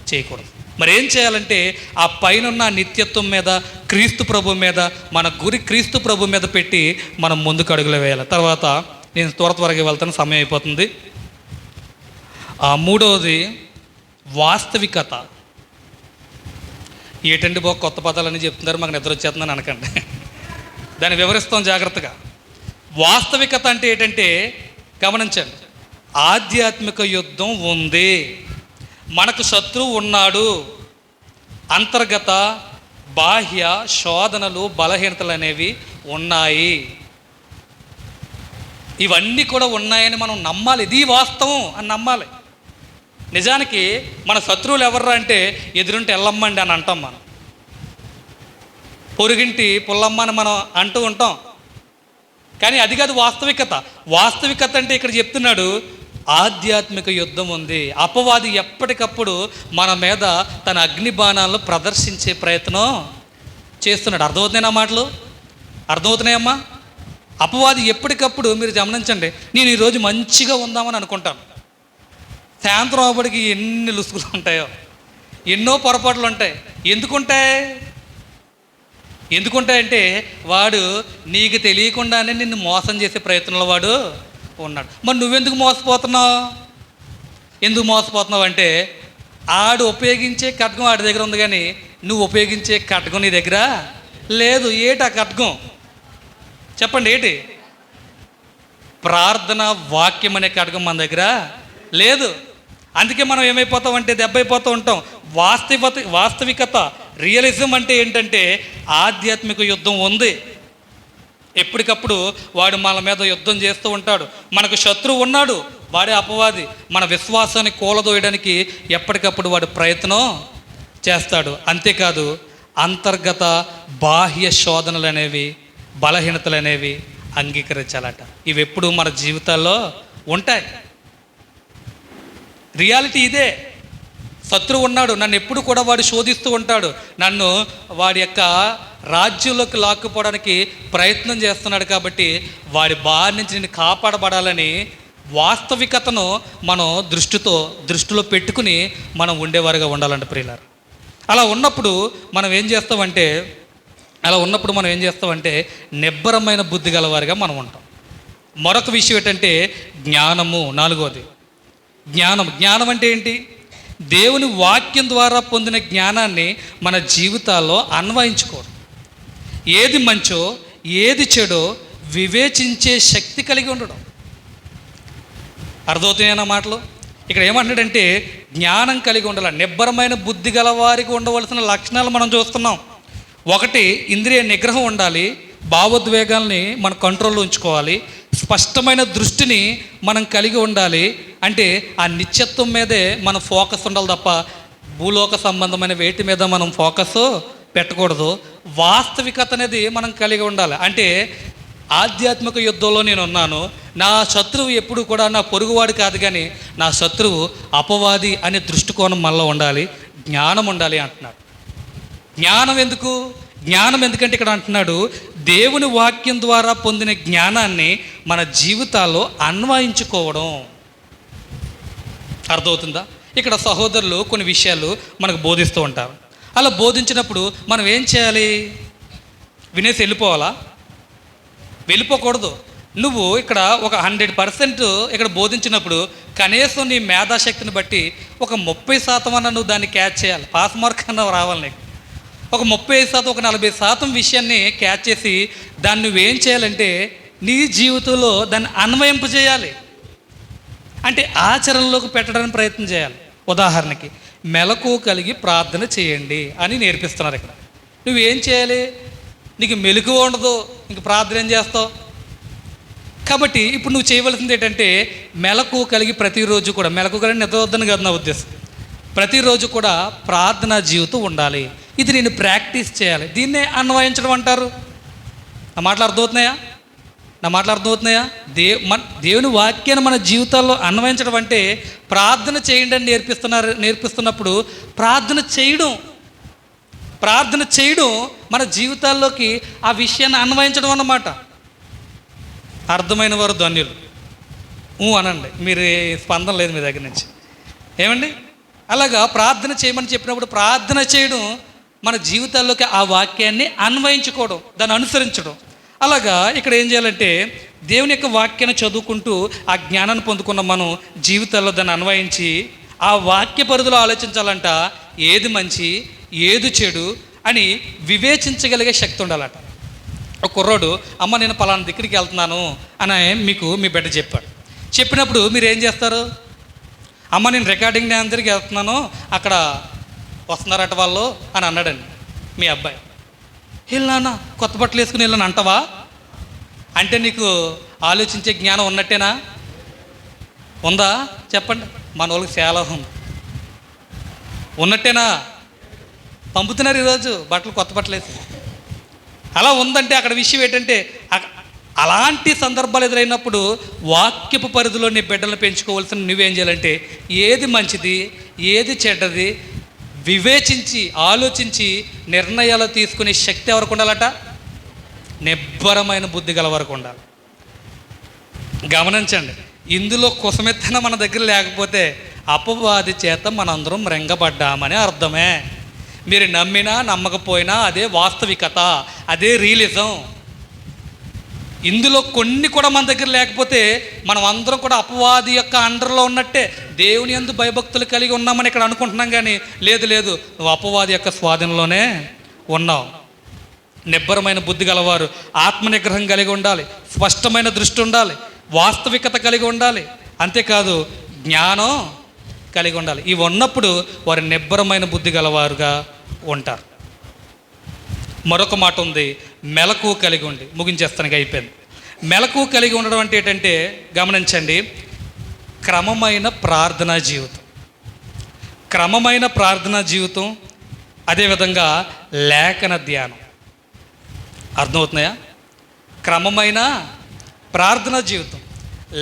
చేయకూడదు. మరి ఏం చేయాలంటే ఆ పైనున్న నిత్యత్వం మీద, క్రీస్తు ప్రభు మీద, మన గురి క్రీస్తు ప్రభు మీద పెట్టి మనం ముందుకు అడుగులు వేయాలి. తర్వాత నేను త్వరగా వెళ్తాను, సమయం అయిపోతుంది. మూడవది వాస్తవికత. ఏటండి బాగా కొత్త పదాలని చెప్తున్నారు, మాకు నిద్ర వచ్చేస్తుందని అనకండి, దాన్ని వివరిస్తాం జాగ్రత్తగా. వాస్తవికత అంటే ఏంటంటే గమనించండి, ఆధ్యాత్మిక యుద్ధం ఉంది, మనకు శత్రువు ఉన్నాడు, అంతర్గత బాహ్య శోధనలు, బలహీనతలు అనేవి ఉన్నాయి. ఇవన్నీ కూడా ఉన్నాయని మనం నమ్మాలి, ఇది వాస్తవం అని నమ్మాలి. నిజానికి మన శత్రువులు ఎవర్రా అంటే ఎదురుంటే ఎల్లమ్మండి అని అంటాం, మనం పొరుగింటి పుల్లమ్మ అని మనం అంటూ ఉంటాం. కానీ అది కాదు వాస్తవికత. వాస్తవికత అంటే ఇక్కడ చెప్తున్నాడు ఆధ్యాత్మిక యుద్ధం ఉంది. అపవాది ఎప్పటికప్పుడు మన మీద తన అగ్ని బాణాలను ప్రదర్శించే ప్రయత్నం చేస్తున్నాడు. అర్థమవుతున్నాయి నా మాటలు? అర్థమవుతున్నాయమ్మా? అపవాది ఎప్పటికప్పుడు, మీరు గమనించండి, నేను ఈరోజు మంచిగా ఉందామని అనుకుంటాను, సాయంత్రం అప్పటికి ఎన్ని లుసుకులు ఉంటాయో, ఎన్నో పొరపాట్లు ఉంటాయి. ఎందుకుంటాయంటే వాడు నీకు తెలియకుండానే నిన్ను మోసం చేసే ప్రయత్నంలో వాడు ఉన్నాడు. మరి నువ్వెందుకు మోసపోతున్నావు? ఎందుకు మోసపోతున్నావు అంటే ఆడు ఉపయోగించే ఖడ్గం వాడి దగ్గర ఉంది, కానీ నువ్వు ఉపయోగించే ఖడ్గం నీ దగ్గర లేదు. ఏటి ఆ ఖడ్గం? చెప్పండి, ఏంటి? ప్రార్థన వాక్యం అనే ఖడ్గం మన దగ్గర లేదు. అందుకే మనం ఏమైపోతామంటే దెబ్బైపోతూ ఉంటాం. వాస్తవికత, రియలిజం అంటే ఏంటంటే ఆధ్యాత్మిక యుద్ధం ఉంది. ఎప్పటికప్పుడు వాడు మన మీద యుద్ధం చేస్తూ ఉంటాడు. మనకు శత్రువు ఉన్నాడు, వాడే అపవాది. మన విశ్వాసాన్ని కూలదోయడానికి ఎప్పటికప్పుడు వాడు ప్రయత్నం చేస్తాడు. అంతేకాదు అంతర్గత బాహ్య శోధనలు అనేవి, బలహీనతలు అనేవి అంగీకరించాలట. ఇవి ఎప్పుడు మన జీవితాల్లో ఉంటాయి. రియాలిటీ ఇదే. శత్రువు ఉన్నాడు, నన్ను ఎప్పుడు కూడా వాడు శోధిస్తూ ఉంటాడు, నన్ను వాడి యొక్క రాజ్యంలోకి లాక్కుపోవడానికి ప్రయత్నం చేస్తున్నాడు. కాబట్టి వాడి బారి నుంచి నేను కాపాడబడాలని వాస్తవికతను మనం దృష్టిలో పెట్టుకుని మనం ఉండేవారుగా ఉండాలంటే ప్రియులారా. అలా ఉన్నప్పుడు మనం ఏం చేస్తామంటే నిబ్బరమైన బుద్ధి గలవారిగా మనం ఉంటాం. మరొక విషయం ఏంటంటే జ్ఞానము. నాలుగోది జ్ఞానం అంటే ఏంటి? దేవుని వాక్యం ద్వారా పొందిన జ్ఞానాన్ని మన జీవితాల్లో అన్వయించుకోవడం. ఏది మంచో ఏది చెడో వివేచించే శక్తి కలిగి ఉండడం. అర్థమవుతున్నాయన్న మాటలు? ఇక్కడ ఏమంటాడంటే జ్ఞానం కలిగి ఉండాలి. నిబ్బరమైన బుద్ధి గల వారికి ఉండవలసిన లక్షణాలు మనం చూస్తున్నాం. ఒకటి, ఇంద్రియ నిగ్రహం ఉండాలి, భావోద్వేగాల్ని మన కంట్రోల్లో ఉంచుకోవాలి, స్పష్టమైన దృష్టిని మనం కలిగి ఉండాలి. అంటే ఆ నిత్యత్వం మీదే మన ఫోకస్ ఉండాలి తప్ప భూలోక సంబంధమైన వేటి మీద మనం ఫోకస్ పెట్టకూడదు. వాస్తవికత అనేది మనం కలిగి ఉండాలి. అంటే ఆధ్యాత్మిక యుద్ధంలో నేను ఉన్నాను, నా శత్రువు ఎప్పుడు కూడా నా పొరుగువాడు కాదు, కానీ నా శత్రువు అపవాది అనే దృష్టికోణం మనలో ఉండాలి. జ్ఞానం ఉండాలి అంటున్నాడు. జ్ఞానం ఎందుకు? జ్ఞానం ఎందుకంటే ఇక్కడ అంటున్నాడు దేవుని వాక్యం ద్వారా పొందిన జ్ఞానాన్ని మన జీవితాల్లో అన్వయించుకోవడం. అర్థమవుతుందా? ఇక్కడ సహోదరులు కొన్ని విషయాలు మనకు బోధిస్తూ ఉంటారు. అలా బోధించినప్పుడు మనం ఏం చేయాలి? వినేసి వెళ్ళిపోవాలా? వెళ్ళిపోకూడదు. నువ్వు ఇక్కడ ఒక 100% ఇక్కడ బోధించినప్పుడు కనీసం నీ మేధాశక్తిని బట్టి ఒక 30% అన్న నువ్వు దాన్ని క్యాచ్ చేయాలి. పాస్ మార్క్ అన్న రావాలి నీకు. ఒక 35%, ఒక 40% విషయాన్ని క్యాచ్ చేసి దాన్ని నువ్వేం చేయాలంటే నీ జీవితంలో దాన్ని అన్వయింప చేయాలి. అంటే ఆచరణలోకి పెట్టడానికి ప్రయత్నం చేయాలి. ఉదాహరణకి మెలకు కలిగి ప్రార్థన చేయండి అని నేర్పిస్తున్నారు ఇక్కడ. నువ్వేం చేయాలి? నీకు మెలకువ ఉండదు, ఇంక ప్రార్థన ఏం చేస్తావు? కాబట్టి ఇప్పుడు నువ్వు చేయవలసింది ఏంటంటే మెలకు కలిగి ప్రతిరోజు కూడా, మెలకు కలిగి నిద్ర వద్దని కాదు నా ఉద్దేశం, ప్రతిరోజు కూడా ప్రార్థనా జీవితం ఉండాలి. ఇది నేను ప్రాక్టీస్ చేయాలి. దీన్నే అన్వయించడం అంటారు. నా మాటలు అర్థమవుతున్నాయా? దేవుని వాక్యాన్ని మన జీవితాల్లో అన్వయించడం అంటే ప్రార్థన చేయండి అని నేర్పిస్తున్నప్పుడు ప్రార్థన చేయడం మన జీవితాల్లోకి ఆ విషయాన్ని అన్వయించడం అన్నమాట. అర్థమైన వారు ధన్యులు. అనండి. మీరు స్పందన లేదు మీ దగ్గర నుంచి. ఏమండి? అలాగా ప్రార్థన చేయమని చెప్పినప్పుడు ప్రార్థన చేయడం మన జీవితాల్లోకి ఆ వాక్యాన్ని అన్వయించుకోవడం, దాన్ని అనుసరించడం. అలాగా ఇక్కడ ఏం చేయాలంటే దేవుని యొక్క వాక్యాన్ని చదువుకుంటూ ఆ జ్ఞానాన్ని పొందుకున్న మనం జీవితాల్లో దాన్ని అన్వయించి ఆ వాక్య పరిధిలో ఆలోచించాలంట. ఏది మంచి, ఏది చెడు అని వివేచించగలిగే శక్తి ఉండాలట. ఒక కుర్రోడు, అమ్మ నేను పలానా దగ్గరికి వెళ్తున్నాను అని మీ బిడ్డ చెప్పాడు. చెప్పినప్పుడు మీరు ఏం చేస్తారు? అమ్మ నేను రికార్డింగ్ డ్యాన్స్ దగ్గరికి వెళ్తున్నాను, అక్కడ వస్తున్నారట వాళ్ళు అని అన్నాడండి మీ అబ్బాయి. వెళ్ళానా కొత్త బట్టలు వేసుకుని వెళ్ళాను అంటావా? అంటే నీకు ఆలోచించే జ్ఞానం ఉన్నట్టేనా? ఉందా? చెప్పండి. మన వాళ్ళకి చాలా ఉంది. ఉన్నట్టేనా? పంపుతున్నారు ఈరోజు బట్టలు, కొత్త బట్టలు వేసి. అలా ఉందంటే అక్కడ విషయం ఏంటంటే అలాంటి సందర్భాలు ఎదురైనప్పుడు వాక్యపు పరిధిలో నీ బిడ్డలను పెంచుకోవాల్సిన నువ్వేం చేయాలంటే ఏది మంచిది, ఏది చెడ్డది వివేచించి ఆలోచించి నిర్ణయాలు తీసుకునే శక్తి ఎవరికి ఉండాలట? నిబ్బరమైన బుద్ధి గల వరకు ఉండాలి. గమనించండి, ఇందులో కుసమెత్తన మన దగ్గర లేకపోతే అపవాది చేత మనందరం మ్రెంగబడ్డామని అర్థమే. మీరు నమ్మినా నమ్మకపోయినా అదే వాస్తవికత, అదే రియలిజం. ఇందులో కొన్ని కూడా మన దగ్గర లేకపోతే మనం అందరం కూడా అపవాది యొక్క అండర్లో ఉన్నట్టే. దేవుని యందు భయభక్తులు కలిగి ఉన్నామని ఇక్కడ అనుకుంటున్నాం, కానీ లేదు నువ్వు అపవాది యొక్క స్వాధీనంలోనే ఉన్నావు. నిబ్బరమైన బుద్ధి గలవారు ఆత్మనిగ్రహం కలిగి ఉండాలి, స్పష్టమైన దృష్టి ఉండాలి, వాస్తవికత కలిగి ఉండాలి, అంతేకాదు జ్ఞానం కలిగి ఉండాలి. ఇవి ఉన్నప్పుడు వారు నిబ్బరమైన బుద్ధి గలవారుగా ఉంటారు. మరొక మాట ఉంది, మెలకువ కలిగి ఉండి. ముగించేస్తానికి అయిపోయింది. మెలకువ కలిగి ఉండడం అంటే ఏంటంటే గమనించండి, క్రమమైన ప్రార్థనా జీవితం, అదేవిధంగా లేఖన ధ్యానం. అర్థమవుతున్నాయా? క్రమమైన ప్రార్థనా జీవితం,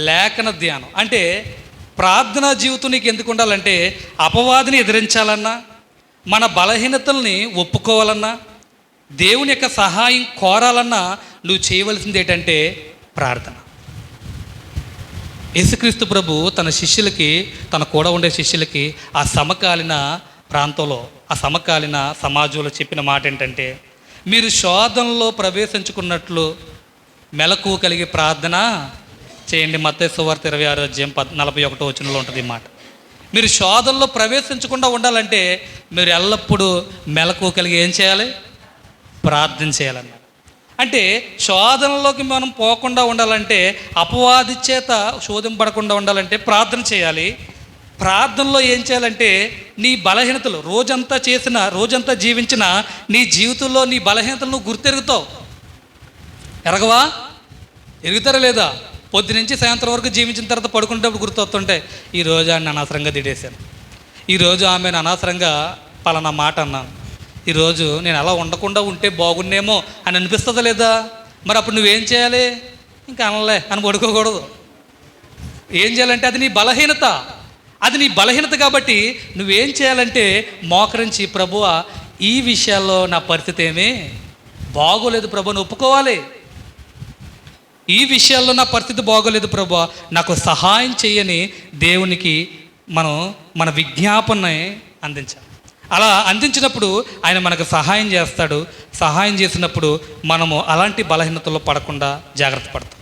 లేఖన ధ్యానం. అంటే ప్రార్థనా జీవితం నీకు ఎందుకు ఉండాలంటే అపవాదిని ఎదిరించాలన్నా, మన బలహీనతల్ని ఒప్పుకోవాలన్నా, దేవుని యొక్క సహాయం కోరాలన్నా నువ్వు చేయవలసింది ఏంటంటే ప్రార్థన. యేసుక్రీస్తు ప్రభు తన శిష్యులకి, తన కూడా ఉండే శిష్యులకి ఆ సమకాలీన ప్రాంతంలో, ఆ సమకాలీన సమాజంలో చెప్పిన మాట ఏంటంటే, మీరు శోధనలో ప్రవేశించుకున్నట్లు మెలకువ కలిగి ప్రార్థన చేయండి. మత్తయి సువార్త 26:41 ఉంటుంది ఈ మాట. మీరు శోధనలో ప్రవేశించకుండా ఉండాలంటే మీరు ఎల్లప్పుడూ మెలకువ కలిగి ఏం చేయాలి? ప్రార్థన చేయాలన్నారు. అంటే శోధనలోకి మనం పోకుండా ఉండాలంటే, అపవాది చేత శోధింపడకుండా ఉండాలంటే ప్రార్థన చేయాలి. ప్రార్థనలో ఏం చేయాలంటే నీ బలహీనతలు రోజంతా జీవించిన నీ జీవితంలో నీ బలహీనతలు నువ్వు గుర్తెరుగుతావు. ఎరుగుతారా లేదా? పొద్దునుంచి సాయంత్రం వరకు జీవించిన తర్వాత పడుకునేటప్పుడు గుర్తొస్తుంటే ఈరోజు ఆయన అనవసరంగా తిడేశాను, ఈరోజు ఆమెను అనవసరంగా పలానా మాట అన్నాను, ఈరోజు నేను అలా ఉండకుండా ఉంటే బాగున్నేమో అని అనిపిస్తుందా లేదా? మరి అప్పుడు నువ్వేం చేయాలి? ఇంకా అనలే అని పడుకోకూడదు. ఏం చేయాలంటే అది నీ బలహీనత కాబట్టి నువ్వేం చేయాలంటే మోకరించి, ప్రభువా ఈ విషయాల్లో నా పరిస్థితి ఏమీ బాగోలేదు ప్రభు అని ఒప్పుకోవాలి. ఈ విషయాల్లో నా పరిస్థితి బాగోలేదు ప్రభు, నాకు సహాయం చేయని దేవునికి మన విజ్ఞాపనని అందించాలి. అలా అందించినప్పుడు ఆయన మనకు సహాయం చేస్తాడు. సహాయం చేసినప్పుడు మనము అలాంటి బలహీనతల్లో పడకుండా జాగ్రత్త పడతాం.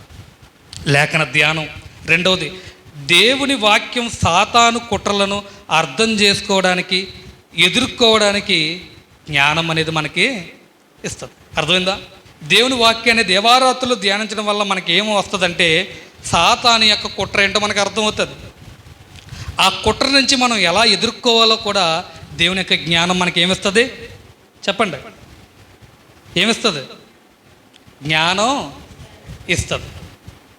లేఖన ధ్యానం. రెండవది, దేవుని వాక్యం సాతాను కుట్రలను అర్థం చేసుకోవడానికి, ఎదుర్కోవడానికి జ్ఞానం అనేది మనకి ఇస్తుంది. అర్థమైందా? దేవుని వాక్యాన్ని దేవారాత్రులు ధ్యానించడం వల్ల మనకి ఏమో వస్తుందంటే, సాతాను యొక్క కుట్ర ఏంటో మనకు అర్థమవుతుంది. ఆ కుట్ర నుంచి మనం ఎలా ఎదుర్కోవాలో కూడా దేవుని యొక్క జ్ఞానం మనకి ఏమిస్తుంది? చెప్పండి, ఏమిస్తుంది? జ్ఞానం ఇస్తుంది.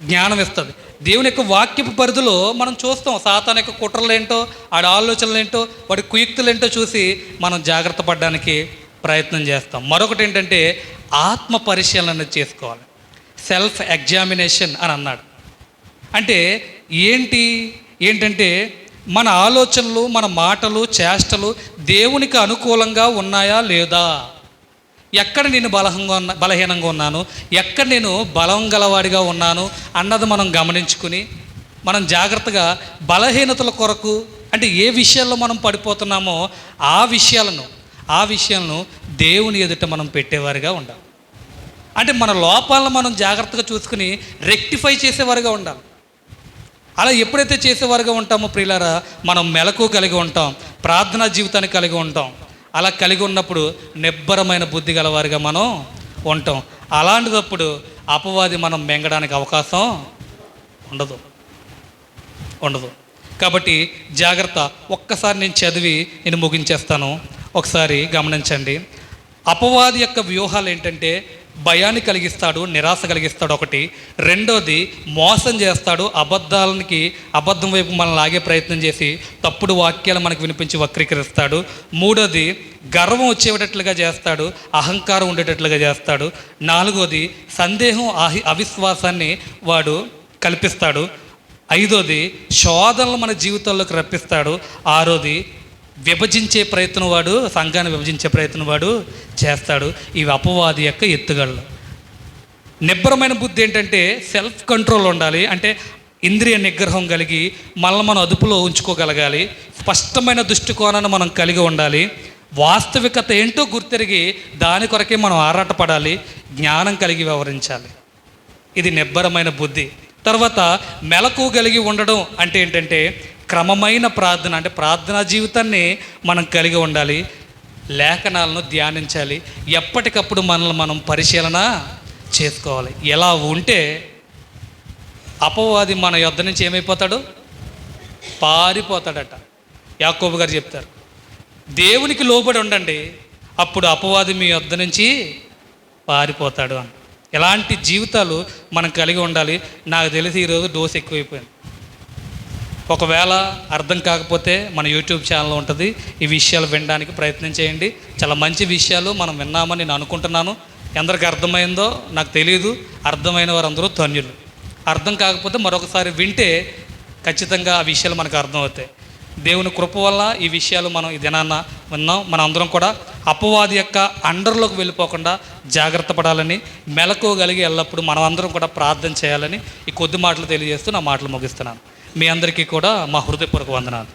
జ్ఞానం ఇస్తుంది. దేవుని యొక్క వాక్యపు పరిధిలో మనం చూస్తాం సాతాను యొక్క కుట్రలు ఏంటో, వాడి ఆలోచనలు ఏంటో, వాడి కుయుక్తులు ఏంటో చూసి మనం జాగ్రత్త పడడానికి ప్రయత్నం చేస్తాం. మరొకటి ఏంటంటే ఆత్మ పరిశీలన చేసుకోవాలి. సెల్ఫ్ ఎగ్జామినేషన్ అని అన్నాడు. అంటే ఏంటంటే మన ఆలోచనలు, మన మాటలు, చేష్టలు దేవునికి అనుకూలంగా ఉన్నాయా లేదా, ఎక్కడ నేను బలహీనంగా ఉన్నాను, ఎక్కడ నేను బలం గలవాడిగా ఉన్నాను అన్నది మనం గమనించుకుని మనం జాగ్రత్తగా బలహీనతల కొరకు, అంటే ఏ విషయాల్లో మనం పడిపోతున్నామో ఆ విషయాలను దేవుని ఎదుట మనం పెట్టేవారిగా ఉండాలి. అంటే మన లోపాలను మనం జాగ్రత్తగా చూసుకుని రెక్టిఫై చేసేవారుగా ఉండాలి. అలా ఎప్పుడైతే చేసేవారుగా ఉంటామో ప్రియులారా, మనం మెలకు కలిగి ఉంటాం, ప్రార్థనా జీవితాన్ని కలిగి ఉంటాం. అలా కలిగి ఉన్నప్పుడు నిబ్బరమైన బుద్ధి గలవారిగా మనం ఉంటాం. అలాంటిదప్పుడు అపవాది మనం మెంగడానికి అవకాశం ఉండదు. కాబట్టి జాగ్రత్త. ఒక్కసారి నేను చదివి నేను ముగించేస్తాను, ఒకసారి గమనించండి. అపవాది యొక్క వ్యూహాలు ఏంటంటే భయాన్ని కలిగిస్తాడు, నిరాశ కలిగిస్తాడు ఒకటి. రెండోది మోసం చేస్తాడు, అబద్ధం వైపు మనం లాగే ప్రయత్నం చేసి తప్పుడు వాక్యాలు మనకు వినిపించి వక్రీకరిస్తాడు. మూడోది గర్వం వచ్చేటట్లుగా చేస్తాడు, అహంకారం ఉండేటట్లుగా చేస్తాడు. నాలుగోది సందేహం, అవిశ్వాసాన్ని వాడు కల్పిస్తాడు. ఐదోది శోధనలు మన జీవితాల్లోకి రప్పిస్తాడు. ఆరోది విభజించే ప్రయత్నం సంఘాన్ని విభజించే ప్రయత్నం చేస్తాడు. ఇవి అపవాది యొక్క ఎత్తుగడలు. నిబ్బరమైన బుద్ధి ఏంటంటే సెల్ఫ్ కంట్రోల్ ఉండాలి. అంటే ఇంద్రియ నిగ్రహం కలిగి మనం అదుపులో ఉంచుకోగలగాలి. స్పష్టమైన దృష్టికోణాన్ని మనం కలిగి ఉండాలి. వాస్తవికత ఏంటో గుర్తెరిగి దాని కొరకే మనం ఆరాటపడాలి. జ్ఞానం కలిగి వ్యవహరించాలి. ఇది నిబ్బరమైన బుద్ధి. తర్వాత మెలకు కలిగి ఉండడం అంటే ఏంటంటే క్రమమైన ప్రార్థన, అంటే ప్రార్థనా జీవితాన్ని మనం కలిగి ఉండాలి. లేఖనాలను ధ్యానించాలి. ఎప్పటికప్పుడు మనల్ని మనం పరిశీలన చేసుకోవాలి. ఎలా ఉంటే అపవాది మన యొద్ద నుంచి ఏమైపోతాడు? పారిపోతాడట. యాకోబు గారు చెప్తారు, దేవునికి లోబడి ఉండండి, అప్పుడు అపవాది మీ యొద్ద నుంచి పారిపోతాడు అని. ఎలాంటి జీవితాలు మనం కలిగి ఉండాలి. నాకు తెలిసి ఈరోజు డోస్ ఎక్కువైపోయింది. ఒకవేళ అర్థం కాకపోతే మన యూట్యూబ్ ఛానల్ ఉంటుంది, ఈ విషయాలు వినడానికి ప్రయత్నం చేయండి. చాలా మంచి విషయాలు మనం విన్నామని నేను అనుకుంటున్నాను. ఎందరికి అర్థమైందో నాకు తెలియదు. అర్థమైన వారందరూ ధన్యులు. అర్థం కాకపోతే మరొకసారి వింటే ఖచ్చితంగా ఆ విషయాలు మనకు అర్థమవుతాయి. దేవుని కృప వల్ల ఈ విషయాలు మనం ఈ దినాన్న విన్నాం. మన అందరం కూడా అపవాది యొక్క అండర్లోకి వెళ్ళిపోకుండా జాగ్రత్త పడాలని, మెలకువగలిగి ఎల్లప్పుడు మనం అందరం కూడా ప్రార్థన చేయాలని ఈ కొద్ది మాటలు తెలియజేస్తూ నా మాటలు ముగిస్తున్నాను. మీ అందరికీ కూడా మా హృదయపూర్వక వందనాలు.